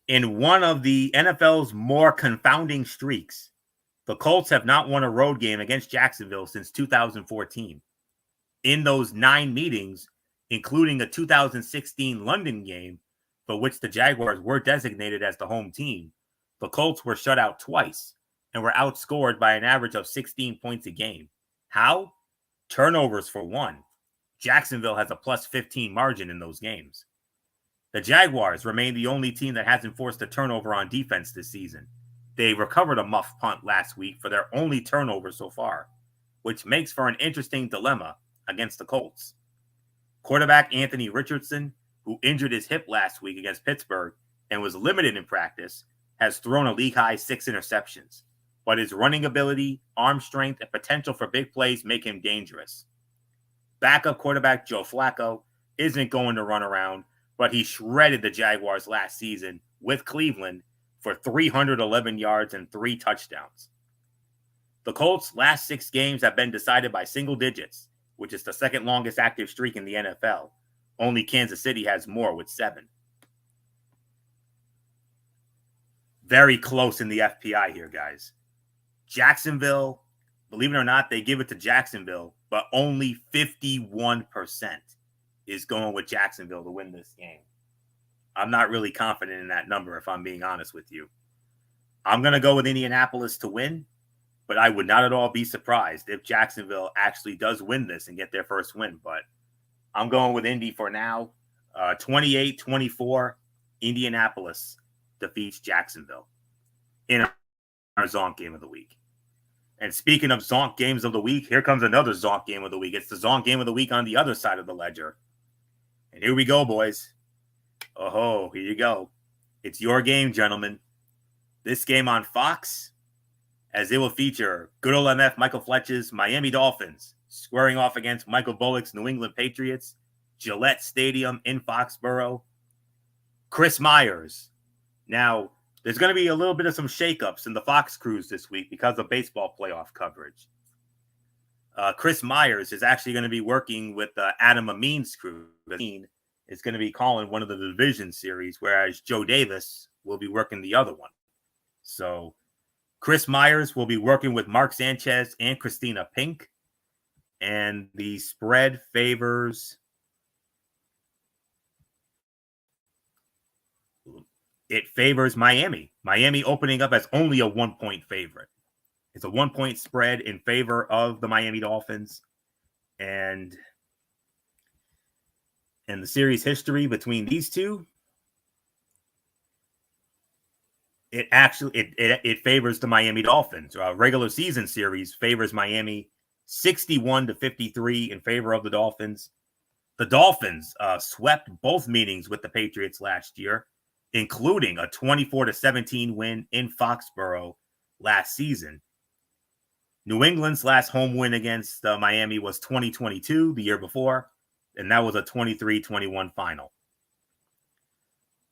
[SPEAKER 1] In one of the NFL's more confounding streaks, the Colts have not won a road game against Jacksonville since 2014. In those 9 meetings, including a 2016 London game, for which the Jaguars were designated as the home team, the Colts were shut out twice and were outscored by an average of 16 points a game. How? Turnovers for one. Jacksonville has a plus 15 margin in those games. The Jaguars remain the only team that hasn't forced a turnover on defense this season. They recovered a muff punt last week for their only turnover so far, which makes for an interesting dilemma against the Colts. Quarterback Anthony Richardson, who injured his hip last week against Pittsburgh and was limited in practice, has thrown a league-high 6 interceptions, but his running ability, arm strength, and potential for big plays make him dangerous. Backup quarterback Joe Flacco isn't going to run around, but he shredded the Jaguars last season with Cleveland for 311 yards and 3 touchdowns. The Colts' last 6 games have been decided by single digits, which is the second longest active streak in the NFL. Only Kansas City has more with 7. Very close in the FPI here, guys. Jacksonville, believe it or not, they give it to Jacksonville, but only 51% is going with Jacksonville to win this game. I'm not really confident in that number, if I'm being honest with you. I'm going to go with Indianapolis to win, but I would not at all be surprised if Jacksonville actually does win this and get their first win. But I'm going with Indy for now. 28-24, Indianapolis defeats Jacksonville in our Zonk game of the week. And speaking of Zonk games of the week, here comes another Zonk game of the week. It's the Zonk game of the week on the other side of the ledger. And here we go, boys. Oh, here you go. It's your game, gentlemen. This game on Fox, as it will feature good old MF Michael Fletcher's Miami Dolphins squaring off against Michael Bullock's New England Patriots, Gillette Stadium in Foxborough. Chris Myers. Now, there's going to be a little bit of some shakeups in the Fox crews this week because of baseball playoff coverage. Chris Myers is actually going to be working with Adam Amin's crew. Amin is going to be calling one of the division series, whereas Joe Davis will be working the other one. So Chris Myers will be working with Mark Sanchez and Christina Pink. And the spread favors... It favors Miami. Miami opening up as only a 1-point favorite. It's a 1-point spread in favor of the Miami Dolphins. And the series history between these two, it favors the Miami Dolphins. Regular season series favors Miami 61-53 in favor of the Dolphins. The Dolphins swept both meetings with the Patriots last year, including a 24-17 win in Foxborough last season. New England's last home win against Miami was 2022, the year before, and that was a 23-21 final.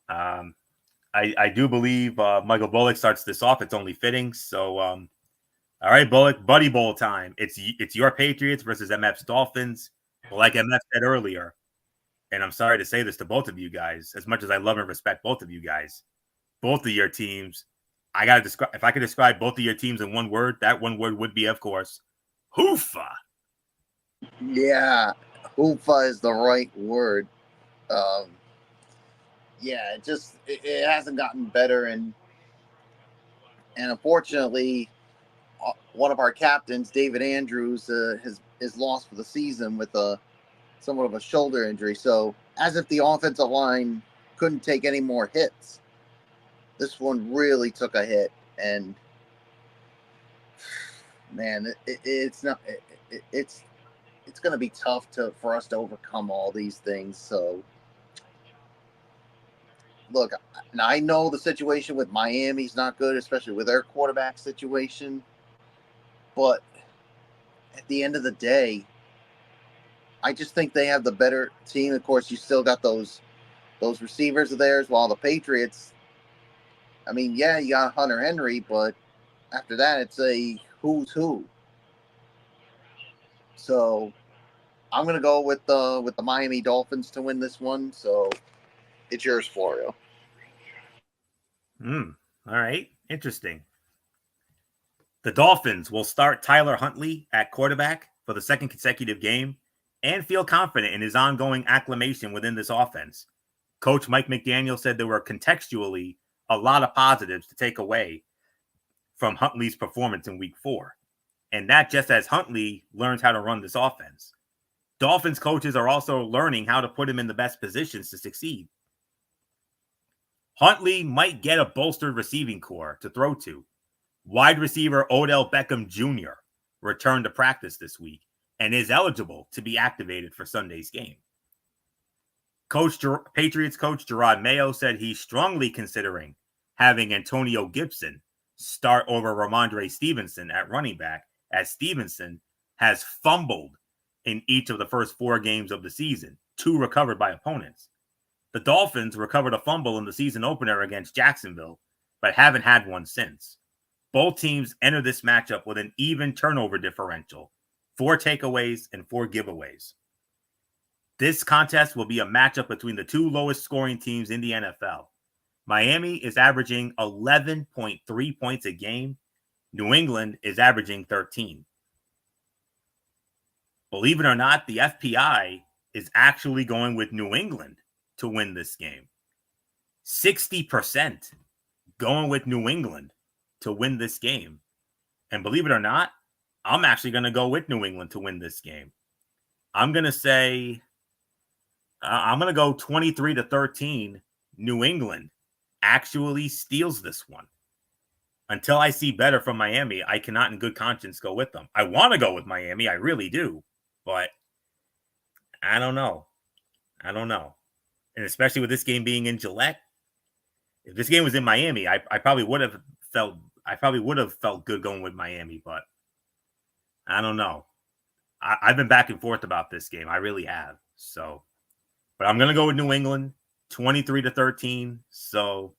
[SPEAKER 1] I do believe Michael Bullock starts this off. It's only fitting. So, all right, Bullock, Buddy Bowl time. It's your Patriots versus MF's Dolphins. Like MF said earlier, and I'm sorry to say this to both of you guys, as much as I love and respect both of you guys, both of your teams, I gotta describe. If I could describe both of your teams in one word, that one word would be, of course, hoofa.
[SPEAKER 3] Yeah, hoofa is the right word. Yeah, it hasn't gotten better, and unfortunately, one of our captains, David Andrews, is lost for the season with somewhat of a shoulder injury. So, as if the offensive line couldn't take any more hits, this one really took a hit, and man, it's not. It's going to be tough for us to overcome all these things. So, look, I know the situation with Miami's not good, especially with their quarterback situation. But at the end of the day, I just think they have the better team. Of course, you still got those receivers of theirs, while the Patriots, I mean, yeah, you got Hunter Henry, but after that, it's a who's who. So I'm going to go with the Miami Dolphins to win this one. So it's yours, Florio.
[SPEAKER 1] All right. Interesting. The Dolphins will start Tyler Huntley at quarterback for the second consecutive game and feel confident in his ongoing acclimation within this offense. Coach Mike McDaniel said there were contextually a lot of positives to take away from Huntley's performance in week 4. And that just as Huntley learns how to run this offense. Dolphins coaches are also learning how to put him in the best positions to succeed. Huntley might get a bolstered receiving core to throw to. Wide receiver Odell Beckham Jr. returned to practice this week and is eligible to be activated for Sunday's game. Patriots coach Gerard Mayo said he's strongly considering having Antonio Gibson start over Ramondre Stevenson at running back, as Stevenson has fumbled in each of the first 4 games of the season, 2 recovered by opponents. The Dolphins recovered a fumble in the season opener against Jacksonville, but haven't had one since. Both teams enter this matchup with an even turnover differential, 4 takeaways and 4 giveaways. This contest will be a matchup between the 2 lowest scoring teams in the NFL. Miami is averaging 11.3 points a game. New England is averaging 13. Believe it or not, the FPI is actually going with New England to win this game. 60% going with New England to win this game. And believe it or not, I'm actually going to go with New England to win this game. I'm going to say, I'm going to go 23-13. New England actually steals this one. Until I see better from Miami, I cannot in good conscience go with them. I want to go with Miami. I really do. But I don't know. And especially with this game being in Gillette, if this game was in Miami, I probably would have felt good going with Miami, but I don't know. I've been back and forth about this game. I really have. So, but I'm going to go with New England, 23-13. So,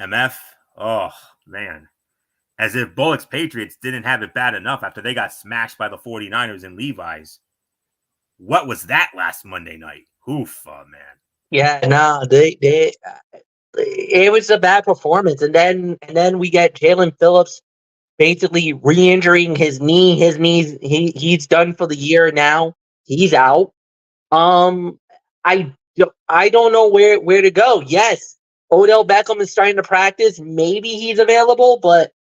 [SPEAKER 1] MF, oh, man. As if Bullock's Patriots didn't have it bad enough after they got smashed by the 49ers in Levi's. What was that last Monday night? Oofa, man.
[SPEAKER 2] Yeah, no, it was a bad performance, and then we get Jalen Phillips basically re-injuring his knee. His knees, he's done for the year now. He's out. I don't know where to go. Yes, Odell Beckham is starting to practice. Maybe he's available, but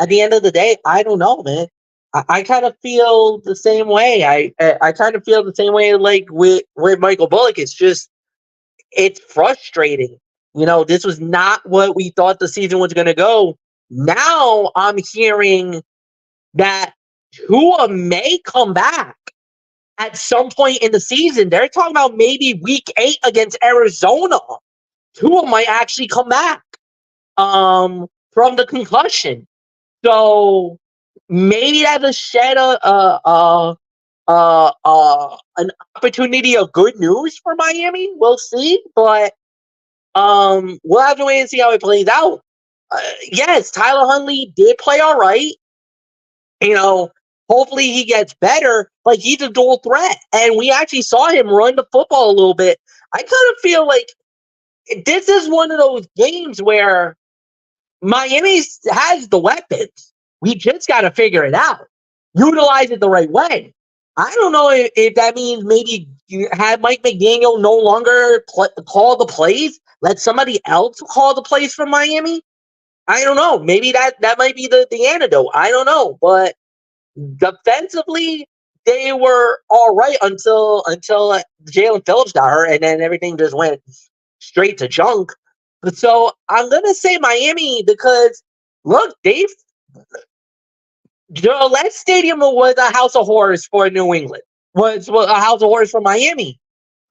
[SPEAKER 2] at the end of the day, I don't know, man. I kind of feel the same way. I kind of feel the same way like with Michael Bullock. It's frustrating. This was not what we thought the season was going to go. Now I'm hearing that Tua may come back at some point in the season. They're talking about maybe week 8 against Arizona. Tua might actually come back from the concussion. So maybe that's a shed an opportunity of good news for Miami. We'll see, but we'll have to wait and see how it plays out. Yes, Tyler Huntley did play all right. Hopefully he gets better. Like, he's a dual threat. And we actually saw him run the football a little bit. I kind of feel like this is one of those games where Miami has the weapons. We just got to figure it out. Utilize it the right way. I don't know if that means maybe you have Mike McDaniel no longer call the plays. Let somebody else call the plays from Miami. I don't know. Maybe that might be the antidote. I don't know. But defensively, they were all right until Jalen Phillips got hurt, and then everything just went straight to junk. So I'm gonna say Miami because look, the last stadium was a house of horrors for New England. Was a house of horrors for Miami.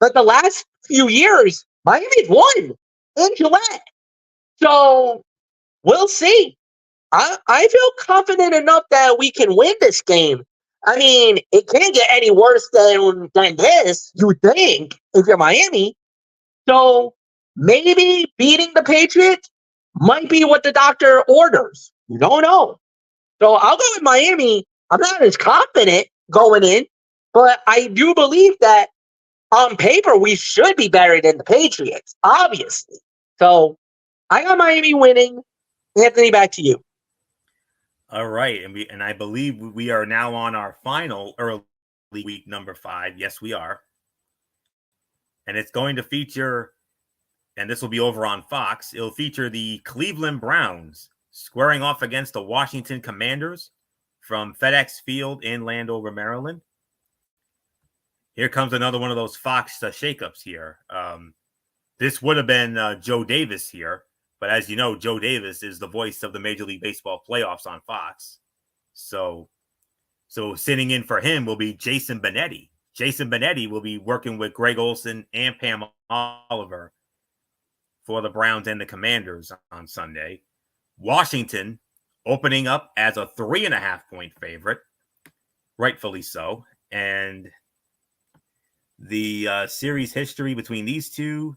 [SPEAKER 2] But the last few years, Miami's won in Gillette. So we'll see. I feel confident enough that we can win this game. I mean, it can't get any worse than this, you think, if you're Miami. So maybe beating the Patriots might be what the doctor orders. You don't know. So I'll go with Miami. I'm not as confident going in, but I do believe that on paper we should be better than the Patriots, obviously. So I got Miami winning. Anthony, back to you.
[SPEAKER 1] All right, and I believe we are now on our final early week number 5. Yes, we are. And it's going to feature, and this will be over on Fox, it'll feature the Cleveland Browns squaring off against the Washington Commanders from FedEx Field in Landover, Maryland. Here comes another one of those Fox shakeups here. This would have been Joe Davis here, but as you know, Joe Davis is the voice of the Major League Baseball playoffs on Fox. So sitting in for him will be Jason Benetti. Jason Benetti will be working with Greg Olson and Pam Oliver for the Browns and the Commanders on Sunday. Washington opening up as a 3.5-point favorite, rightfully so. And the series history between these two,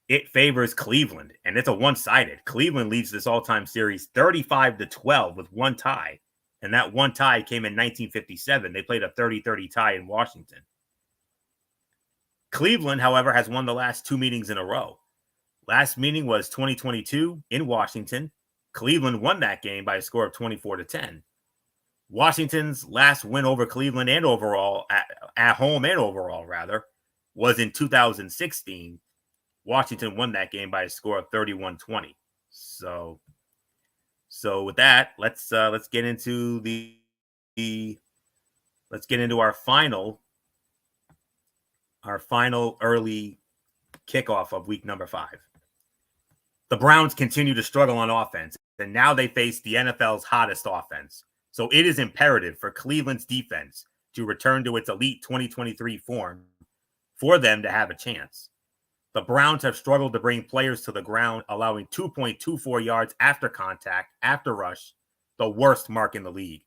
[SPEAKER 1] it favors Cleveland, and it's a one-sided. Cleveland leads this all-time series 35-12 with one tie, and that one tie came in 1957. They played a 30-30 tie in Washington. Cleveland, however, has won the last 2 meetings in a row. Last meeting was 2022 in Washington. Cleveland won that game by a score of 24-10. Washington's last win over Cleveland and overall, at home and overall, rather, was in 2016. Washington won that game by a score of 31-20. So with that, let's get into our final early kickoff of week number 5. The Browns continue to struggle on offense, and now they face the NFL's hottest offense. So it is imperative for Cleveland's defense to return to its elite 2023 form for them to have a chance. The Browns have struggled to bring players to the ground, allowing 2.24 yards after contact, after rush, the worst mark in the league.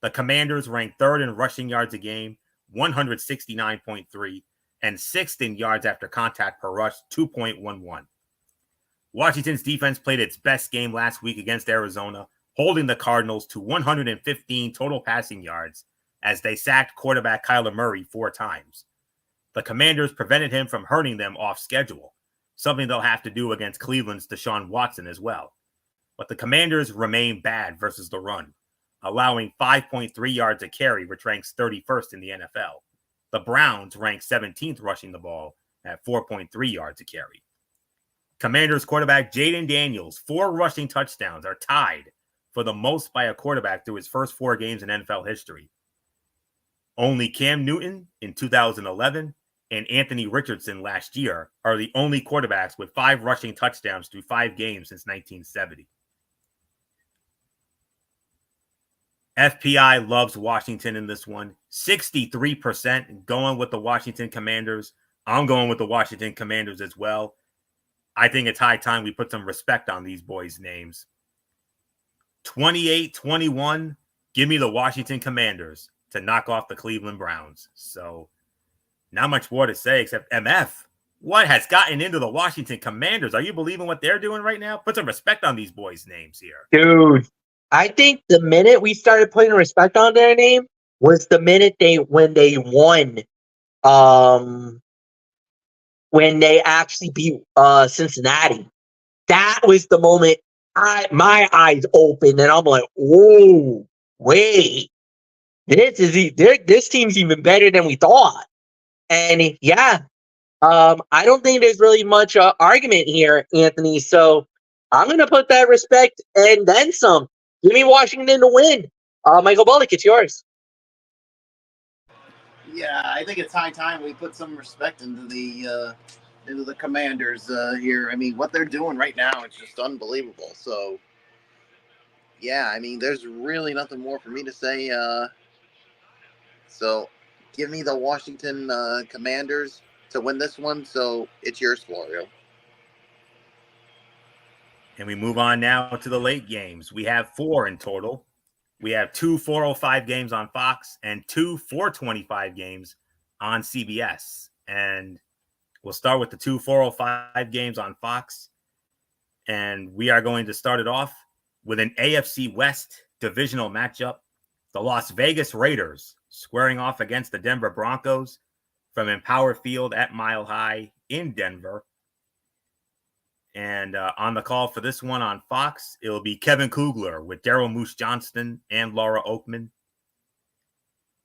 [SPEAKER 1] The Commanders rank 3rd in rushing yards a game, 169.3, and 6th in yards after contact per rush, 2.11. Washington's defense played its best game last week against Arizona, holding the Cardinals to 115 total passing yards as they sacked quarterback Kyler Murray 4 times. The Commanders prevented him from hurting them off schedule, something they'll have to do against Cleveland's Deshaun Watson as well. But the Commanders remain bad versus the run, allowing 5.3 yards a carry, which ranks 31st in the NFL. The Browns rank 17th rushing the ball at 4.3 yards a carry. Commanders quarterback Jaden Daniels' 4 rushing touchdowns are tied for the most by a quarterback through his first 4 games in NFL history. Only Cam Newton in 2011 and Anthony Richardson last year are the only quarterbacks with 5 rushing touchdowns through 5 games since 1970. FPI loves Washington in this one. 63% going with the Washington Commanders. I'm going with the Washington Commanders as well. I think it's high time we put some respect on these boys' names. 28-21, give me the Washington Commanders to knock off the Cleveland Browns. So, not much more to say except MF. What has gotten into the Washington Commanders? Are you believing what they're doing right now? Put some respect on these boys' names here.
[SPEAKER 2] Dude, I think the minute we started putting respect on their name was the minute when they won, when they actually beat Cincinnati. That was the moment my eyes opened and I'm like, whoa, wait, this team's even better than we thought. And yeah, I don't think there's really much argument here, Anthony. So I'm gonna put that respect and then some. Give me Washington to win. Michael Bullock, it's yours.
[SPEAKER 3] Yeah, I think it's high time we put some respect into the Commanders here. I mean, what they're doing right now is just unbelievable. So, yeah, I mean, there's really nothing more for me to say. So, give me the Washington Commanders to win this one. So, it's yours, Florio.
[SPEAKER 1] And we move on now to the late games. We have 4 in total. We have 2 4:05 games on Fox and 2 4:25 games on CBS. And we'll start with the 2 4:05 games on Fox. And we are going to start it off with an AFC West divisional matchup. The Las Vegas Raiders squaring off against the Denver Broncos from Empower Field at Mile High in Denver. And on the call for this one on Fox, it'll be Kevin Kugler with Daryl Moose Johnston and Laura Oakman.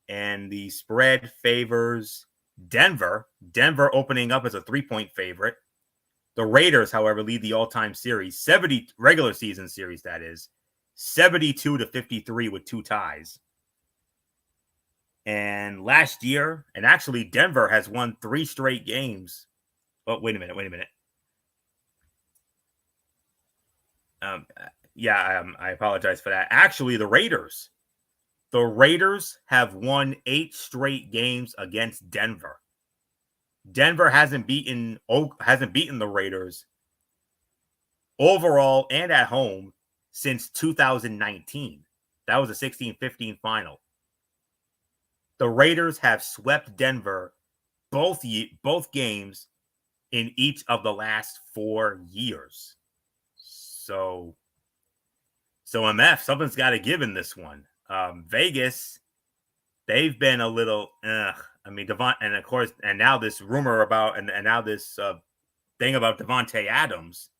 [SPEAKER 1] And the spread favors Denver. Denver opening up as a 3-point favorite. The Raiders, however, lead the all-time series, 70 regular season series, that is, 72-53 with 2 ties. And last year, and actually Denver has won 3 straight games. Oh, wait a minute. I apologize for that. Actually, the Raiders have won 8 straight games against Denver. Denver hasn't beaten the Raiders overall and at home since 2019. That was a 16-15 final. The Raiders have swept Denver both games in each of the last 4 years. So MF, something's got to give in this one. Vegas, they've been a little, I mean, and of course, and now this rumor about, and now this thing about Devontae Adams.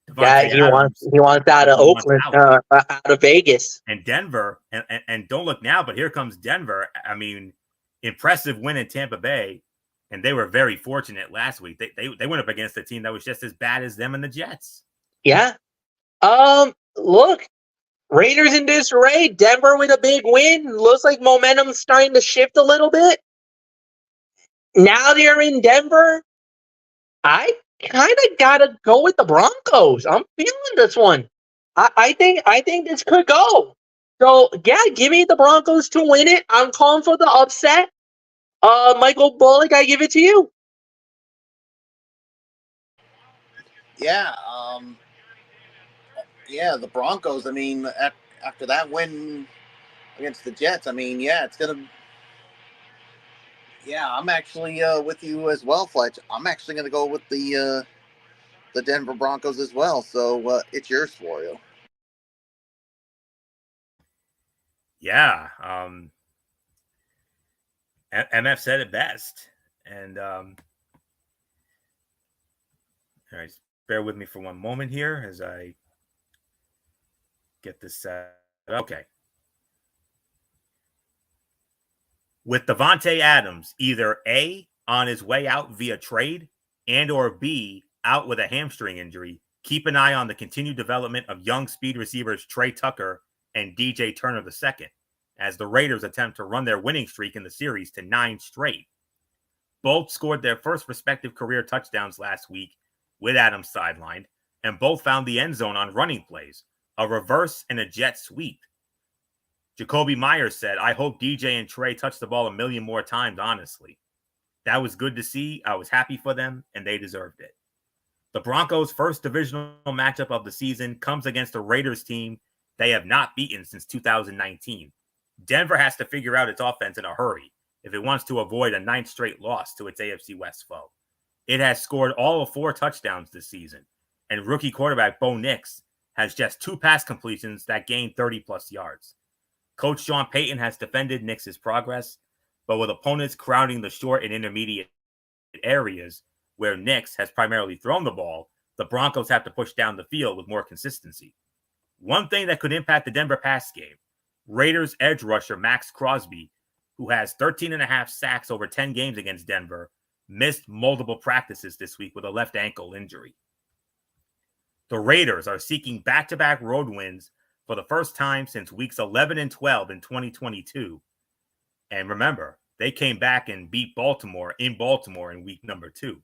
[SPEAKER 2] He wants out of Oakland, out of Vegas.
[SPEAKER 1] And Denver, and don't look now, but here comes Denver. I mean, impressive win in Tampa Bay, and they were very fortunate last week. They went up against a team that was just as bad as them and the Jets.
[SPEAKER 2] Yeah. Look, Raiders in disarray. Denver with a big win. Looks like momentum's starting to shift a little bit. Now they're in Denver. I kind of gotta go with the Broncos. I'm feeling this one. I think this could go. So yeah, give me the Broncos to win it. I'm calling for the upset. Michael Bullock, I give it to you.
[SPEAKER 3] Yeah, the Broncos. I mean, after that win against the Jets, I mean, it's gonna. Yeah, I'm actually with you as well, Fletch. I'm actually gonna go with the Denver Broncos as well. So it's yours, Florio.
[SPEAKER 1] Yeah, MF said it best, and all right, bear with me for one moment here as I get this set. Okay. With Devontae Adams, either A, on his way out via trade, and or B, out with a hamstring injury, keep an eye on the continued development of young speed receivers Trey Tucker and DJ Turner II, as the Raiders attempt to run their winning streak in the series to 9 straight. Both scored their first respective career touchdowns last week with Adams sidelined, and both found the end zone on running plays, a reverse and a jet sweep. Jacoby Myers said, I hope DJ and Trey touch the ball a million more times, honestly. That was good to see. I was happy for them, and they deserved it. The Broncos' first divisional matchup of the season comes against a Raiders team they have not beaten since 2019. Denver has to figure out its offense in a hurry if it wants to avoid a 9th straight loss to its AFC West foe. It has scored all of 4 touchdowns this season, and rookie quarterback Bo Nix has just 2 pass completions that gain 30-plus yards. Coach Sean Payton has defended Nix's progress, but with opponents crowding the short and intermediate areas where Nix has primarily thrown the ball, the Broncos have to push down the field with more consistency. One thing that could impact the Denver pass game, Raiders edge rusher Max Crosby, who has 13.5 sacks over 10 games against Denver, missed multiple practices this week with a left ankle injury. The Raiders are seeking back-to-back road wins for the first time since weeks 11 and 12 in 2022. And remember, they came back and beat Baltimore in week number 2.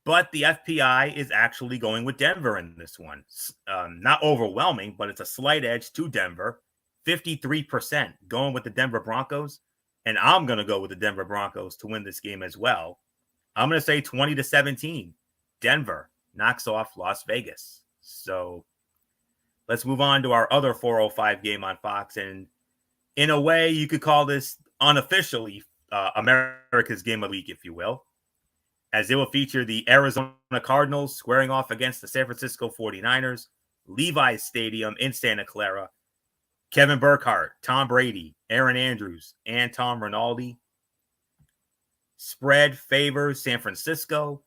[SPEAKER 1] But the FPI is actually going with Denver in this one. Not overwhelming, but it's a slight edge to Denver. 53% going with the Denver Broncos. And I'm going to go with the Denver Broncos to win this game as well. I'm going to say 20-17. Denver knocks off Las Vegas. So let's move on to our other 4:05 game on Fox. And in a way, you could call this unofficially America's Game of the Week, if you will, as it will feature the Arizona Cardinals squaring off against the San Francisco 49ers, Levi's Stadium in Santa Clara. Kevin Burkhardt, Tom Brady, Aaron Andrews, and Tom Rinaldi. Spread favors San Francisco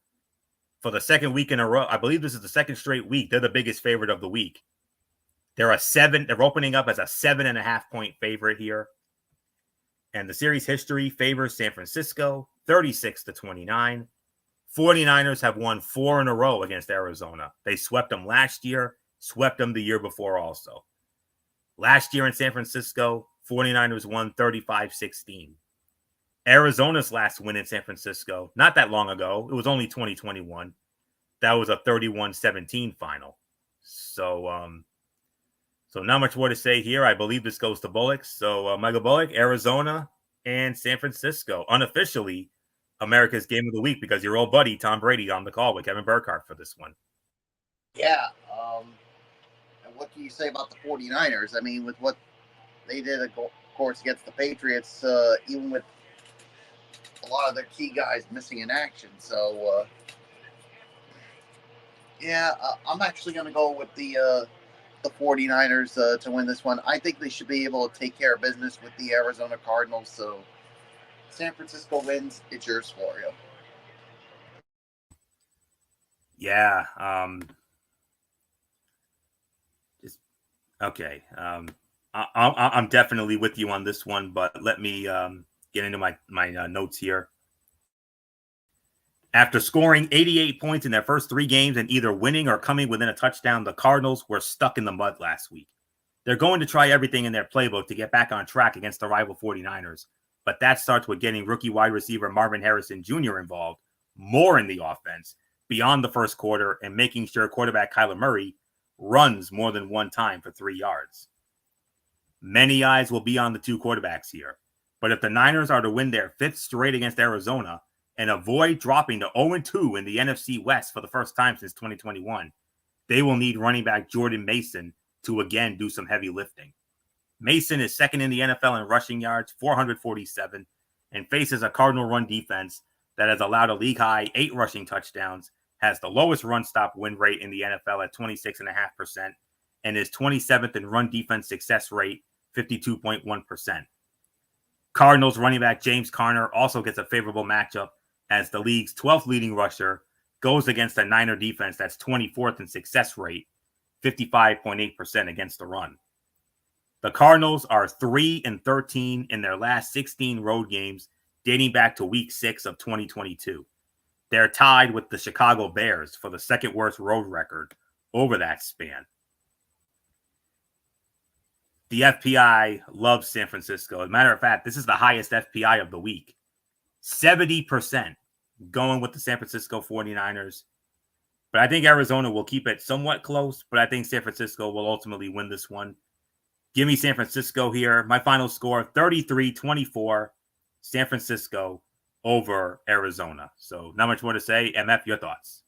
[SPEAKER 1] for the second week in a row. I believe this is the second straight week. They're the biggest favorite of the week. They're opening up as a 7.5 point favorite here. And the series history favors San Francisco 36-29. 49ers have won 4 in a row against Arizona. They swept them last year, swept them the year before also. Last year in San Francisco, 49ers won 35-16. Arizona's last win in San Francisco, not that long ago, it was only 2021. That was a 31-17 final. So not much more to say here. I believe this goes to Bullock. So Michael Bullock, Arizona and San Francisco, unofficially America's Game of the Week, because your old buddy Tom Brady on the call with Kevin Burkhardt for this one.
[SPEAKER 3] Yeah. And what can you say about the 49ers? I mean, with what they did, of course, against the Patriots, even with a lot of their key guys missing in action. So, I'm actually going to go with the 49ers to win this one. I think they should be able to take care of business with the Arizona Cardinals. So San Francisco wins. It's yours, Florio.
[SPEAKER 1] Yeah. Okay. I'm definitely with you on this one, but let me get into my notes here. After scoring 88 points in their first 3 games and either winning or coming within a touchdown, the Cardinals were stuck in the mud last week. They're going to try everything in their playbook to get back on track against the rival 49ers, but that starts with getting rookie wide receiver Marvin Harrison Jr. involved more in the offense beyond the first quarter and making sure quarterback Kyler Murray runs more than one time for 3 yards. Many eyes will be on the 2 quarterbacks here, but if the Niners are to win their 5th straight against Arizona and avoid dropping to 0-2 in the NFC West for the first time since 2021, they will need running back Jordan Mason to again do some heavy lifting. Mason is second in the NFL in rushing yards, 447, and faces a Cardinal run defense that has allowed a league-high 8 rushing touchdowns, has the lowest run-stop win rate in the NFL at 26.5%, and is 27th in run defense success rate, 52.1%. Cardinals running back James Conner also gets a favorable matchup as the league's 12th leading rusher goes against a Niner defense that's 24th in success rate, 55.8% against the run. The Cardinals are 3-13 in their last 16 road games dating back to week 6 of 2022. They're tied with the Chicago Bears for the second worst road record over that span. The FPI loves San Francisco. As a matter of fact, this is the highest FPI of the week. 70% going with the San Francisco 49ers. But I think Arizona will keep it somewhat close, but I think San Francisco will ultimately win this one. Give me San Francisco here. My final score, 33-24, San Francisco over Arizona. So not much more to say. MF, your thoughts?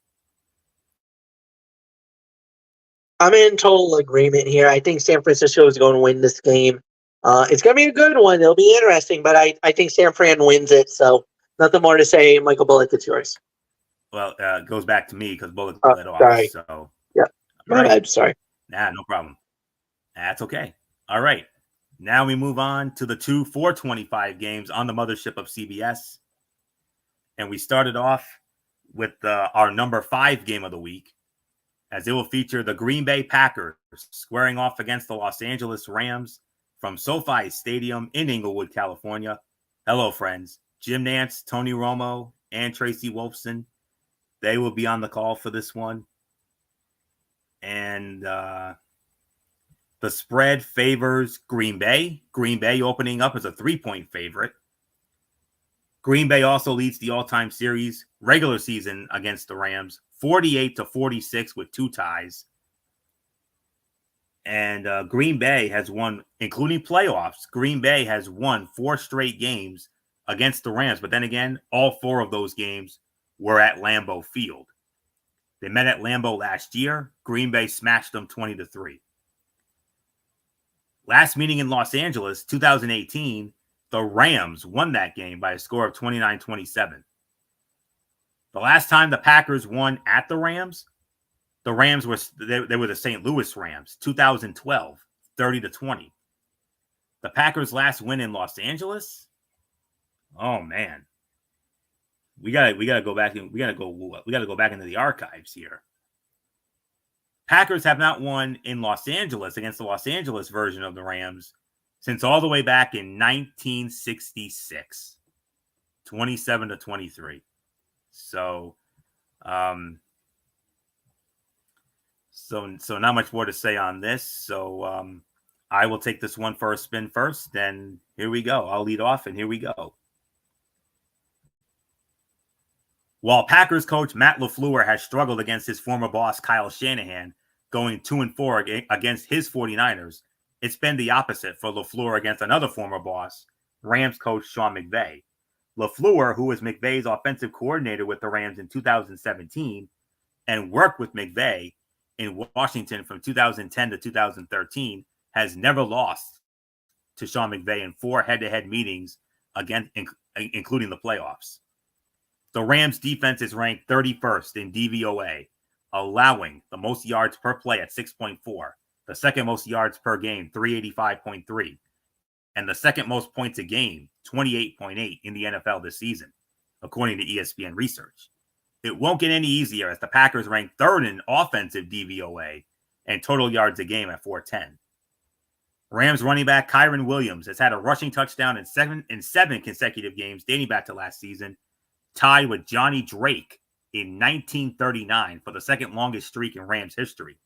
[SPEAKER 2] I'm in total agreement here. I think San Francisco is going to win this game. It's going to be a good one. It'll be interesting, but I think San Fran wins it. So nothing more to say. Michael Bullock, it's yours.
[SPEAKER 1] Well, it goes back to me because Bullock led off.
[SPEAKER 2] Sorry.
[SPEAKER 1] So,
[SPEAKER 2] yeah. My bad. Sorry.
[SPEAKER 1] Nah, no problem. That's okay. All right. Now we move on to the two 425 games on the mothership of CBS. And we started off with our number 5 game of the week, as it will feature the Green Bay Packers squaring off against the Los Angeles Rams from SoFi Stadium in Inglewood, California. Hello, friends. Jim Nance, Tony Romo, and Tracy Wolfson. They will be on the call for this one. And the spread favors Green Bay. Green Bay opening up as a 3-point favorite. Green Bay also leads the all-time series regular season against the Rams, 48-46 with 2 ties. And Green Bay has won, including playoffs, Green Bay has won 4 straight games against the Rams. But then again, all 4 of those games were at Lambeau Field. They met at Lambeau last year. Green Bay smashed them 20-3. Last meeting in Los Angeles, 2018, the Rams won that game by a score of 29-27. The last time the Packers won at the Rams were the St. Louis Rams, 2012, 30-20. The Packers' last win in Los Angeles? Oh man. We gotta go back and we gotta go back into the archives here. Packers have not won in Los Angeles against the Los Angeles version of the Rams since all the way back in 1966, 27-23. So, so not much more to say on this. So, I will take this one for a spin first. Then here we go. I'll lead off, and here we go. While Packers coach Matt LaFleur has struggled against his former boss Kyle Shanahan, going 2-4 against his 49ers, it's been the opposite for LaFleur against another former boss, Rams coach Sean McVay. LaFleur, who was McVay's offensive coordinator with the Rams in 2017 and worked with McVay in Washington from 2010 to 2013, has never lost to Sean McVay in 4 head-to-head meetings, including the playoffs. The Rams defense is ranked 31st in DVOA, allowing the most yards per play at 6.4, the second most yards per game, 385.3, and the second most points a game, 28.8 in the NFL this season, according to ESPN research. It won't get any easier as the Packers rank 3rd in offensive DVOA and total yards a game at 410. Rams running back Kyren Williams has had a rushing touchdown in 7 consecutive games dating back to last season, tied with Johnny Drake in 1939 for the second longest streak in Rams history.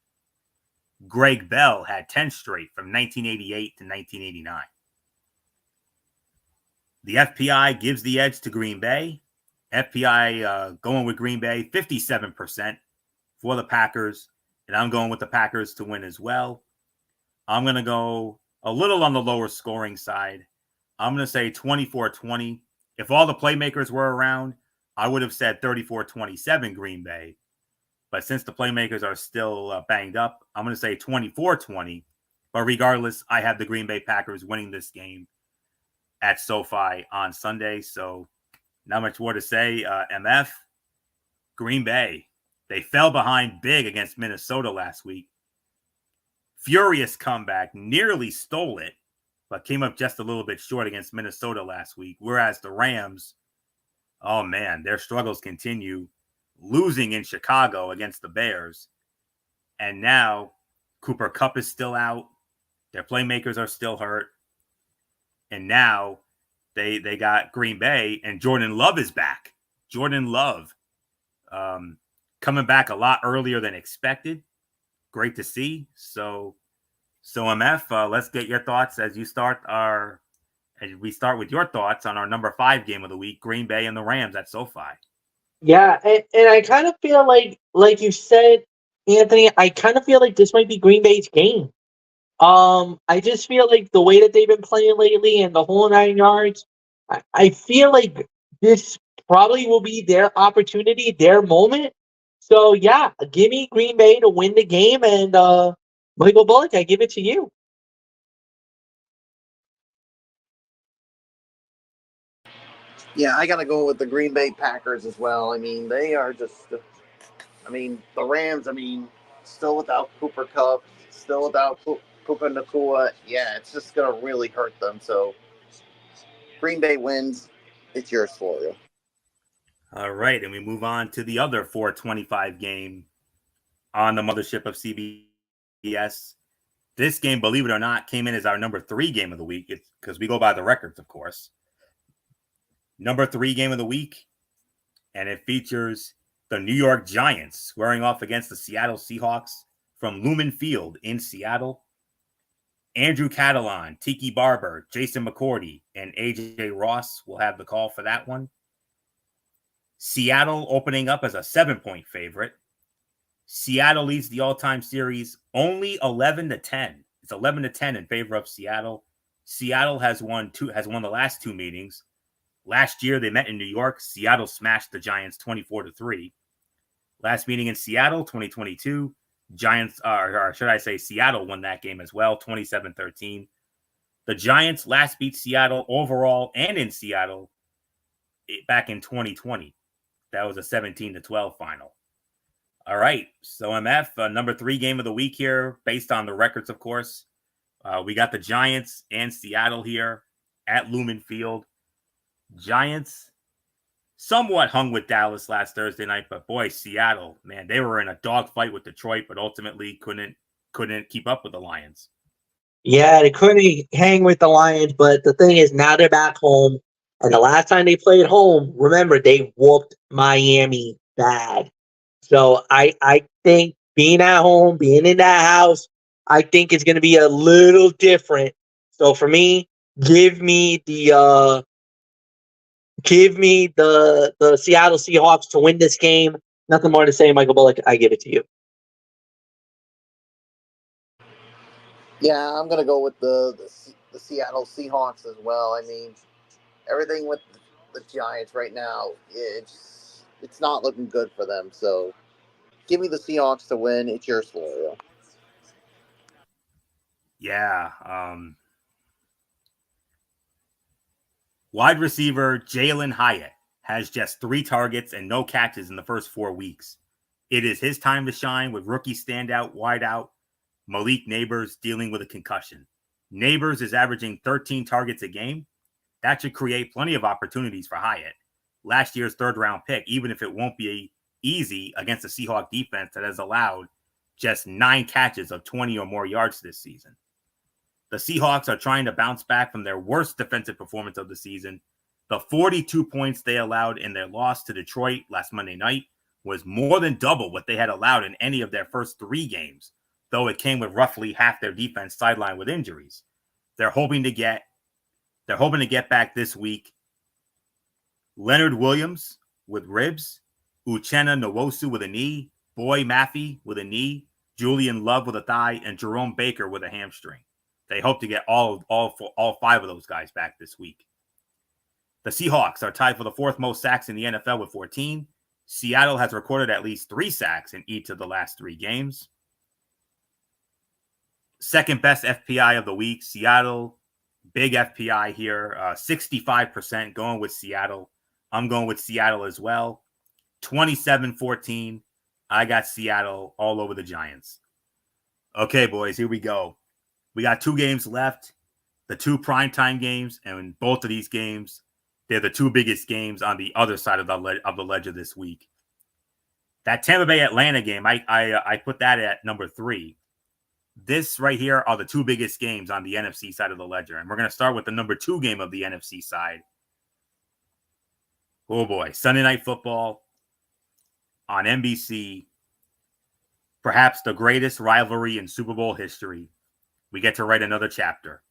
[SPEAKER 1] Greg Bell had 10 straight from 1988 to 1989. The FPI gives the edge to Green Bay. FPI going with Green Bay, 57% for the Packers, and I'm going with the Packers to win as well. I'm going to go a little on the lower scoring side. I'm going to say 24-20. If all the playmakers were around, I would have said 34-27 Green Bay. But since the playmakers are still banged up, I'm going to say 24-20. But regardless, I have the Green Bay Packers winning this game at SoFi on Sunday. So not much more to say. MF, Green Bay, they fell behind big against Minnesota last week. Furious comeback, nearly stole it, but came up just a little bit short against Minnesota last week. Whereas the Rams, oh man, their struggles continue, losing in Chicago against the Bears. And now Cooper Kupp is still out. Their playmakers are still hurt. And now they got Green Bay, and Jordan Love is back. Jordan Love coming back a lot earlier than expected. Great to see. So MF, let's get your thoughts as we start with your thoughts on our number 5 game of the week, Green Bay and the Rams at SoFi.
[SPEAKER 2] Yeah, and I kind of feel like you said, Anthony, I kind of feel like this might be Green Bay's game. I just feel like the way that they've been playing lately and the whole 9 yards, I feel like this probably will be their opportunity, their moment. So yeah, give me Green Bay to win the game, and Michael Bullock, I give it to you.
[SPEAKER 3] Yeah, I got to go with the Green Bay Packers as well. I mean, they are just, the Rams, still without Cooper Kupp, still without Puka Nakua. Yeah, it's just going to really hurt them. So Green Bay wins. It's yours, Florio.
[SPEAKER 1] All right, and we move on to the other 425 game on the mothership of CBS. This game, believe it or not, came in as our number 3 game of the week. It's because we go by the records, of course. Number 3 game of the week, and it features the New York Giants squaring off against the Seattle Seahawks from Lumen Field in Seattle. Andrew Catalan, Tiki Barber, Jason McCourty, and AJ Ross will have the call for that one. Seattle opening up as a 7-point favorite. Seattle leads the all-time series only 11-10. It's 11-10 in favor of Seattle. Seattle has won the last 2 meetings. Last year they met in New York. Seattle smashed the Giants 24-3. Last meeting in Seattle, 2022, Giants, or should I say Seattle won that game as well, 27-13. The Giants last beat Seattle overall and in Seattle back in 2020. That was a 17-12 final. All right, so MF, number 3 game of the week here, based on the records, of course. We got the Giants and Seattle here at Lumen Field. Giants somewhat hung with Dallas last Thursday night, but boy, Seattle, man, they were in a dogfight with Detroit, but ultimately couldn't keep up with the Lions.
[SPEAKER 2] Yeah, they couldn't hang with the Lions, but the thing is, now they're back home. And the last time they played home, remember, they whooped Miami bad. So I think being at home, being in that house, I think it's going to be a little different. So for me, give me the Seattle Seahawks to win this game. Nothing more to say, Michael Bullock. I give it to you.
[SPEAKER 3] Yeah, I'm going to go with the Seattle Seahawks as well. I mean, everything with the Giants right now, it's not looking good for them. So give me the Seahawks to win. It's yours, Florio.
[SPEAKER 1] Yeah. Wide receiver Jalen Hyatt has just 3 targets and no catches in the first 4 weeks. It is his time to shine with rookie standout wideout Malik Neighbors dealing with a concussion. Neighbors is averaging 13 targets a game. That should create plenty of opportunities for Hyatt. Last year's 3rd-round pick, even if it won't be easy against the Seahawks defense that has allowed just 9 catches of 20 or more yards this season. The Seahawks are trying to bounce back from their worst defensive performance of the season. The 42 points they allowed in their loss to Detroit last Monday night was more than double what they had allowed in any of their first 3 games, though it came with roughly half their defense sidelined with injuries. They're hoping to get back this week Leonard Williams with ribs, Uchenna Nwosu with a knee, Boy Maffey with a knee, Julian Love with a thigh, and Jerome Baker with a hamstring. They hope to get all 5 of those guys back this week. The Seahawks are tied for the 4th most sacks in the NFL with 14. Seattle has recorded at least 3 sacks in each of the last 3 games. Second best FPI of the week, Seattle. Big FPI here, 65% going with Seattle. I'm going with Seattle as well. 27-14. I got Seattle all over the Giants. Okay, boys, here we go. We got 2 games left, the 2 primetime games, and in both of these games, they're the 2 biggest games on the other side of the ledger this week. That Tampa Bay Atlanta game, I put that at number 3. This right here are the 2 biggest games on the NFC side of the ledger, and we're going to start with the number 2 game of the NFC side. Oh boy, Sunday Night Football on NBC, perhaps the greatest rivalry in Super Bowl history. We get to write another chapter.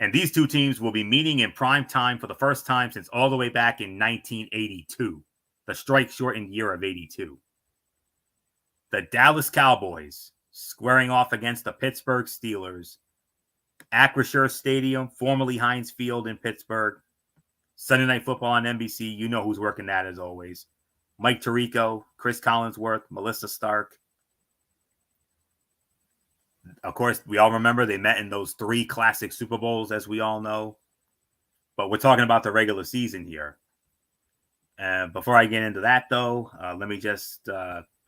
[SPEAKER 1] And these 2 teams will be meeting in prime time for the first time since all the way back in 1982, the strike-shortened year of 82. The Dallas Cowboys squaring off against the Pittsburgh Steelers. Acrisure Stadium, formerly Heinz Field in Pittsburgh. Sunday Night Football on NBC. You know who's working that as always. Mike Tirico, Chris Collinsworth, Melissa Stark. Of course, we all remember they met in those 3 classic Super Bowls, as we all know. But we're talking about the regular season here. Before I get into that, though, let me just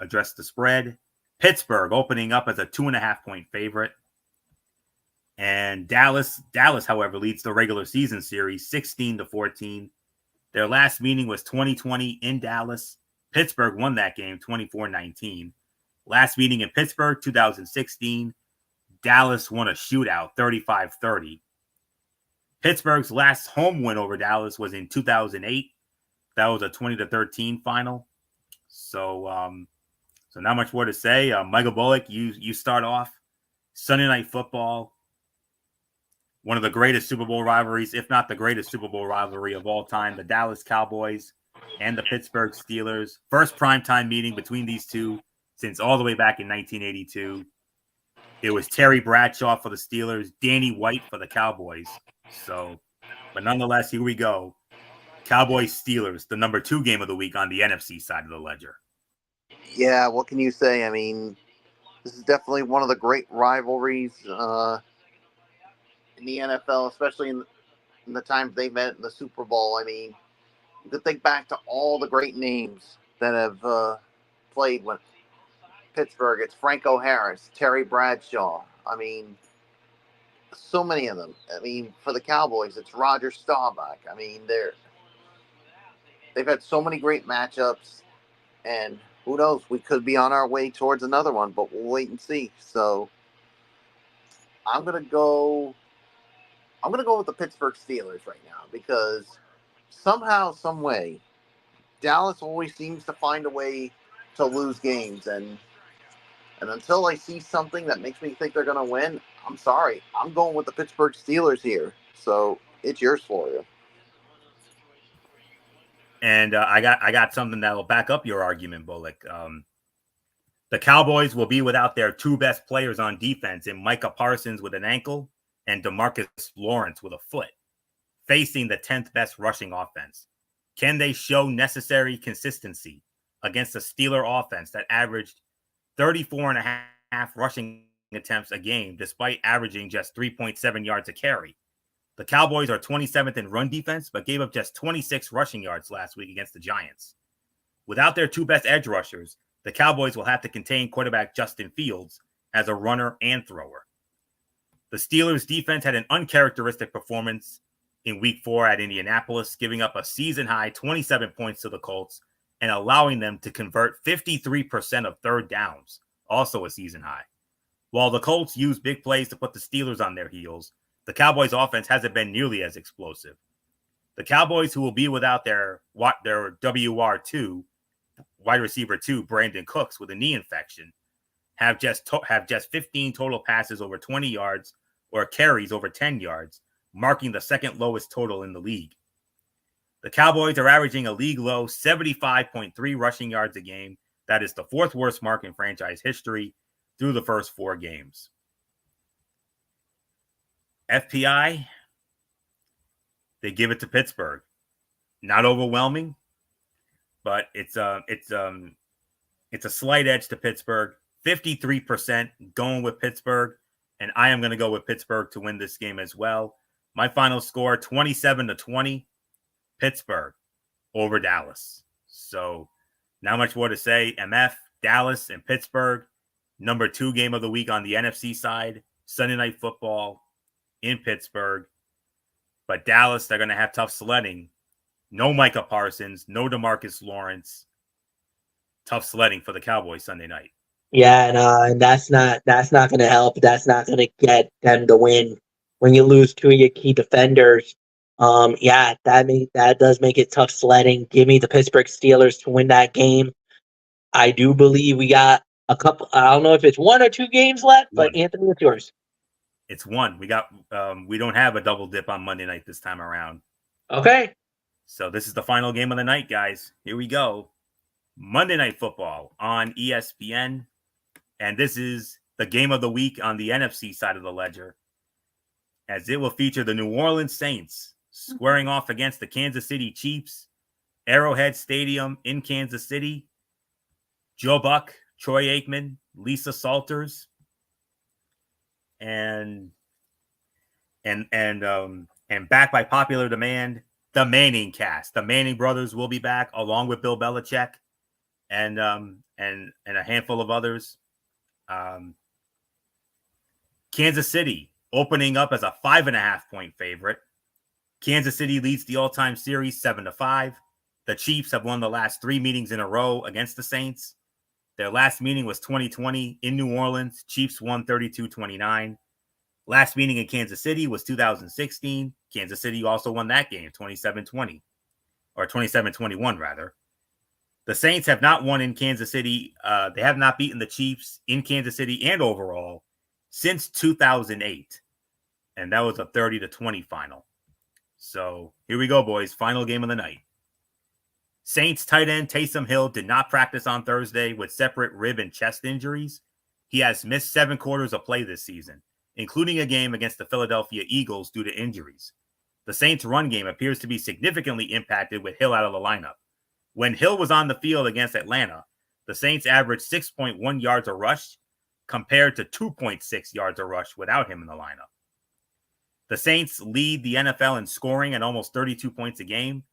[SPEAKER 1] address the spread. Pittsburgh opening up as a 2.5-point favorite. And Dallas, however, leads the regular season series 16-14. Their last meeting was 2020 in Dallas. Pittsburgh won that game 24-19. Last meeting in Pittsburgh, 2016. Dallas won a shootout 35-30. Pittsburgh's last home win over Dallas was in 2008. That was a 20-13 final. So not much more to say. Michael Bullock, you start off. Sunday Night Football, one of the greatest Super Bowl rivalries, if not the greatest Super Bowl rivalry of all time, the Dallas Cowboys and the Pittsburgh Steelers. First primetime meeting between these two since all the way back in 1982. It was Terry Bradshaw for the Steelers, Danny White for the Cowboys. But nonetheless, here we go. Cowboys-Steelers, the number 2 game of the week on the NFC side of the ledger.
[SPEAKER 3] Yeah, what can you say? I mean, this is definitely one of the great rivalries in the NFL, especially in the times they met in the Super Bowl. I mean, you could think back to all the great names that have played with Pittsburgh. It's Franco Harris, Terry Bradshaw. I mean, so many of them. I mean, for the Cowboys, it's Roger Staubach. I mean, they've had so many great matchups, and who knows, we could be on our way towards another one, but we'll wait and see. So I'm gonna go with the Pittsburgh Steelers right now, because somehow, some way, Dallas always seems to find a way to lose games, and until I see something that makes me think they're gonna win, I'm sorry, I'm going with the Pittsburgh Steelers here. So it's yours, Florio.
[SPEAKER 1] And I got something that will back up your argument, Bullock. The Cowboys will be without their 2 best players on defense in Micah Parsons with an ankle and DeMarcus Lawrence with a foot, facing the 10th best rushing offense. Can they show necessary consistency against a Steeler offense that averaged 34.5 rushing attempts a game, despite averaging just 3.7 yards a carry? The Cowboys are 27th in run defense, but gave up just 26 rushing yards last week against the Giants. Without their 2 best edge rushers, the Cowboys will have to contain quarterback Justin Fields as a runner and thrower. The Steelers' defense had an uncharacteristic performance in Week 4 at Indianapolis, giving up a season-high 27 points to the Colts and allowing them to convert 53% of third downs, also a season high. While the Colts used big plays to put the Steelers on their heels, the Cowboys' offense hasn't been nearly as explosive. The Cowboys, who will be without their WR2, wide receiver 2, Brandon Cooks, with a knee infection, have just 15 total passes over 20 yards or carries over 10 yards, marking the second lowest total in the league. The Cowboys are averaging a league-low 75.3 rushing yards a game. That is the 4th worst mark in franchise history through the first 4 games. FPI, they give it to Pittsburgh. Not overwhelming, but it's a slight edge to Pittsburgh. 53% going with Pittsburgh, and I am going to go with Pittsburgh to win this game as well. My final score, 27-20, Pittsburgh over Dallas. So not much more to say. MF, Dallas, and Pittsburgh, number 2 game of the week on the NFC side, Sunday Night Football in Pittsburgh. But Dallas, they're going to have tough sledding. No Micah Parsons, no DeMarcus Lawrence. Tough sledding for the Cowboys Sunday night.
[SPEAKER 2] Yeah, and that's not going to help. That's not going to get them to win when you lose 2 of your key defenders. That does make it tough sledding. Give me the Pittsburgh Steelers to win that game. I do believe we got a couple. I don't know if it's 1 or 2 games left, but Anthony, it's yours.
[SPEAKER 1] It's 1. We don't have a double dip on Monday night this time around.
[SPEAKER 2] Okay.
[SPEAKER 1] So this is the final game of the night, guys. Here we go. Monday Night Football on ESPN. And this is the game of the week on the NFC side of the ledger, as it will feature the New Orleans Saints squaring off against the Kansas City Chiefs, Arrowhead Stadium in Kansas City. Joe Buck, Troy Aikman, Lisa Salters, and back by popular demand, the Manning cast. The Manning brothers will be back along with Bill Belichick and a handful of others. Kansas City opening up as a 5.5-point favorite. Kansas City leads the all-time series 7-5. The Chiefs have won the last 3 meetings in a row against the Saints. Their last meeting was 2020 in New Orleans. Chiefs won 32-29. Last meeting in Kansas City was 2016. Kansas City also won that game 27-20, or 27-21 rather. The Saints have not won in Kansas City. They have not beaten the Chiefs in Kansas City and overall since 2008. And that was a 30-20 final. So here we go, boys. Final game of the night. Saints tight end Taysom Hill did not practice on Thursday with separate rib and chest injuries. He has missed 7 quarters of play this season, including a game against the Philadelphia Eagles due to injuries. The Saints' run game appears to be significantly impacted with Hill out of the lineup. When Hill was on the field against Atlanta, the Saints averaged 6.1 yards a rush compared to 2.6 yards a rush without him in the lineup. The Saints lead the NFL in scoring at almost 32 points a game,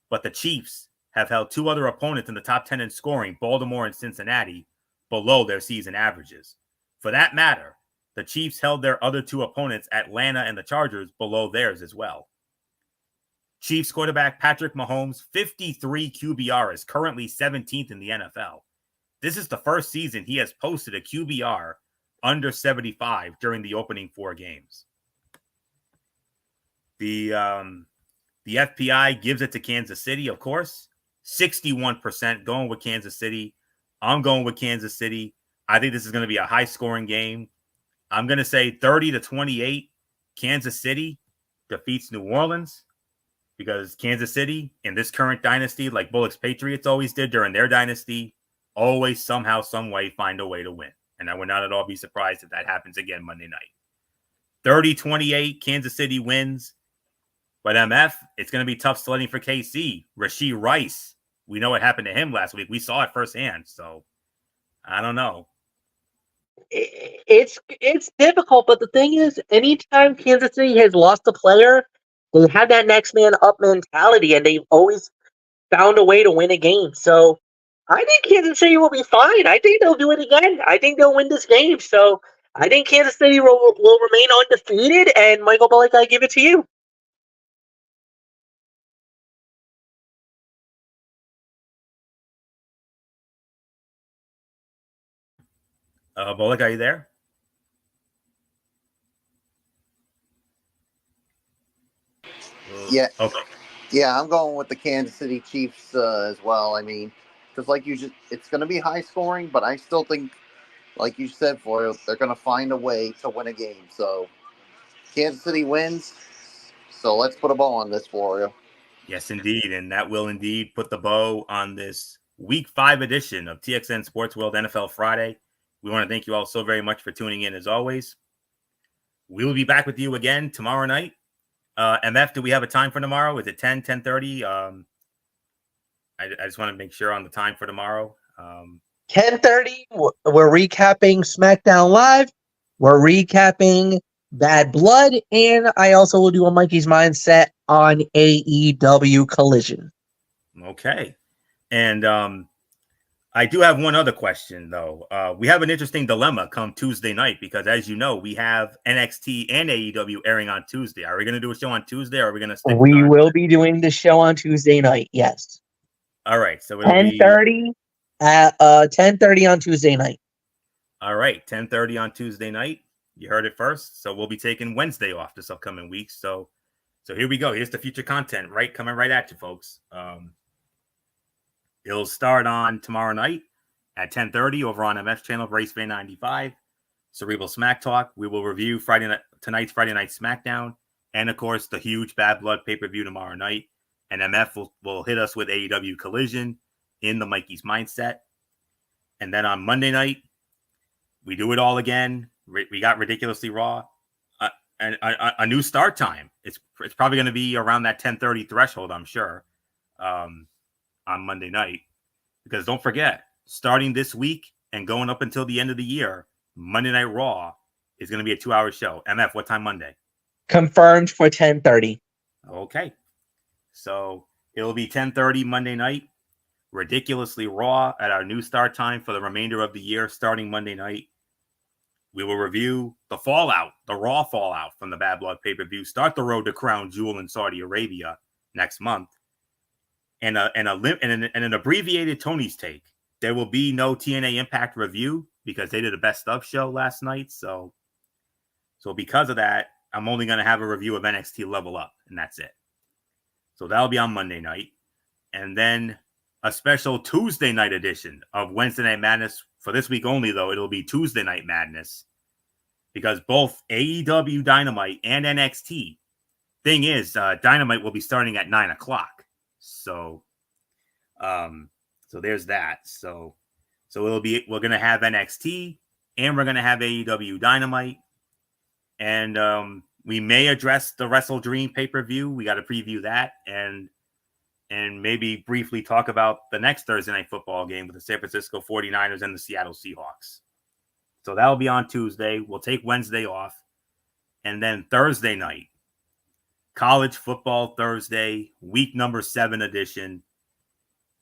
[SPEAKER 1] but the Chiefs have held 2 other opponents in the top 10 in scoring, Baltimore and Cincinnati, below their season averages. For that matter, the Chiefs held their other 2 opponents, Atlanta and the Chargers, below theirs as well. Chiefs quarterback Patrick Mahomes' 53 QBR is currently 17th in the NFL. This is the first season he has posted a QBR under 75 during the opening 4 games. The FPI gives it to Kansas City, of course. 61% going with Kansas City. I'm going with Kansas City. I think this is going to be a high-scoring game. I'm going to say 30-28. Kansas City defeats New Orleans because Kansas City, in this current dynasty, like Bullock's Patriots always did during their dynasty, always somehow, some way find a way to win. And I would not at all be surprised if that happens again Monday night. 30-28, Kansas City wins. But MF, it's going to be tough sledding for KC. Rashee Rice, we know what happened to him last week. We saw it firsthand. So, I don't know.
[SPEAKER 2] It's difficult, but the thing is, anytime Kansas City has lost a player, they have that next man up mentality, and they've always found a way to win a game. So I think Kansas City will be fine. I think they'll do it again. I think they'll win this game. So I think Kansas City will remain undefeated, and Michael Bullock, I give it to you.
[SPEAKER 1] Bullock, are you there?
[SPEAKER 3] Yeah.
[SPEAKER 1] Okay.
[SPEAKER 3] Yeah, I'm going with the Kansas City Chiefs as well. I mean, because it's going to be high scoring, but I still think, like you said, Florio, they're going to find a way to win a game. So Kansas City wins. So let's put a bow on this, Florio.
[SPEAKER 1] Yes, indeed. And that will indeed put the bow on this Week 5 edition of TXN Sports World NFL Friday. We want to thank you all so very much for tuning in as always. We will be back with you again tomorrow night. MF, do we have a time for tomorrow? Is it 10, 10:30? I just want to make sure on the time for tomorrow.
[SPEAKER 2] 10:30, we're recapping SmackDown Live. We're recapping Bad Blood, and I also will do a Mikey's Mindset on AEW Collision.
[SPEAKER 1] Okay. And I do have one other question, though. We have an interesting dilemma come Tuesday night because, as you know, we have NXT and AEW airing on Tuesday. Are we going to do a show on Tuesday, or are we going to stick?
[SPEAKER 2] We will be doing the show on Tuesday night. Yes.
[SPEAKER 1] All right. So it'll
[SPEAKER 2] 10:30 at 10:30 on Tuesday night.
[SPEAKER 1] All right, 10:30 on Tuesday night. You heard it first. So we'll be taking Wednesday off this upcoming week. So here we go. Here's the future content, coming right at you, folks. It'll start on tomorrow night at 10:30 over on MF's channel, Race Fan 95, Cerebral Smack Talk. We will review tonight's Friday Night SmackDown, and of course the huge Bad Blood pay-per-view tomorrow night. And MF will hit us with AEW Collision in the Mikey's Mindset. And then on Monday night, we do it all again. We got Ridiculously Raw, and a new start time. It's probably going to be around that 10:30 threshold, I'm sure. On Monday night, because don't forget, starting this week and going up until the end of the year, Monday Night Raw is going to be a 2-hour show. MF, what time Monday?
[SPEAKER 2] Confirmed for 10:30.
[SPEAKER 1] Okay, so it'll be 10:30 Monday night, Ridiculously Raw at our new start time for the remainder of the year, starting Monday night. we will review the fallout, the raw fallout from the Bad Blood pay-per-view, start the road to Crown Jewel in Saudi Arabia next month, and an abbreviated Tony's Take. There will be no TNA Impact review because they did a best of show last night. So because of that, I'm only going to have a review of NXT Level Up, and that's it. So that'll be on Monday night. And then a special Tuesday night edition of Wednesday Night Madness. For this week only, though, it'll be Tuesday Night Madness because both AEW Dynamite and NXT. Thing is, Dynamite will be starting at 9 o'clock. So there's that. So we're going to have NXT and we're going to have AEW Dynamite. And we may address the Wrestle Dream pay-per-view. We got to preview that and maybe briefly talk about the next Thursday night football game with the San Francisco 49ers and the Seattle Seahawks. So that'll be on Tuesday. We'll take Wednesday off. And then Thursday night, College Football Thursday, week number 7 edition.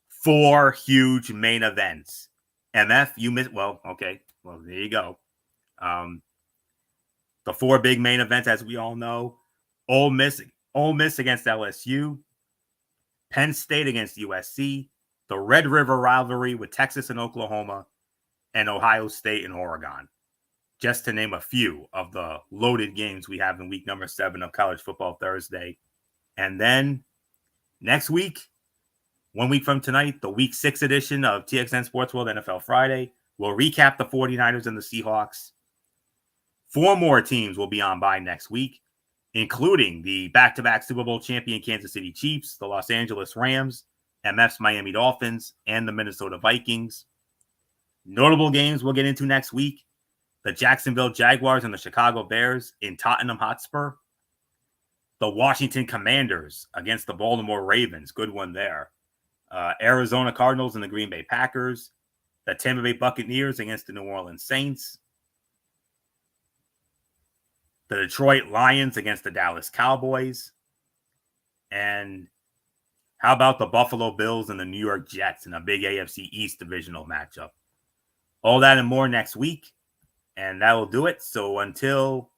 [SPEAKER 1] 4 huge main events. MF, you missed. Well, okay. Well, there you go. The 4 big main events, as we all know: Ole Miss against LSU, Penn State against USC, the Red River rivalry with Texas and Oklahoma, and Ohio State and Oregon. Just to name a few of the loaded games we have in week number 7 of College Football Thursday. And then next week, 1 week from tonight, the week 6 edition of TXN Sports World NFL Friday. We'll recap the 49ers and the Seahawks. 4 more teams will be on by next week, including the back-to-back Super Bowl champion Kansas City Chiefs, the Los Angeles Rams, MF's Miami Dolphins, and the Minnesota Vikings. Notable games we'll get into next week: the Jacksonville Jaguars and the Chicago Bears in Tottenham Hotspur. The Washington Commanders against the Baltimore Ravens. Good one there. Arizona Cardinals and the Green Bay Packers. The Tampa Bay Buccaneers against the New Orleans Saints. The Detroit Lions against the Dallas Cowboys. And how about the Buffalo Bills and the New York Jets in a big AFC East divisional matchup? All that and more next week. And that will do it. So until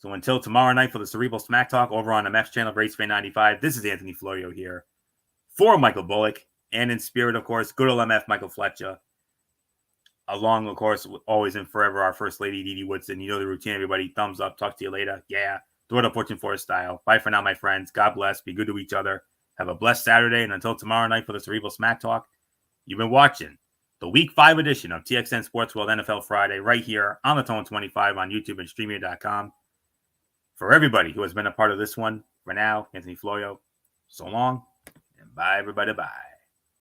[SPEAKER 1] tomorrow night for the Cerebral Smack Talk over on the MF's channel, RaceFan95, this is Anthony Florio here for Michael Bullock. And in spirit, of course, good old MF Michael Fletcher. Along, of course, always and forever, our First Lady, Dee Dee Woodson. You know the routine, everybody. Thumbs up. Talk to you later. Yeah. Throw it up, Fortune Forest style. Bye for now, my friends. God bless. Be good to each other. Have a blessed Saturday. And until tomorrow night for the Cerebral Smack Talk, you've been watching the Week 5 edition of TXN Sports World NFL Friday right here on the Tone 25 on YouTube and StreamYard.com. For everybody who has been a part of this one, for now, Anthony Florio, so long, and bye, everybody. Bye.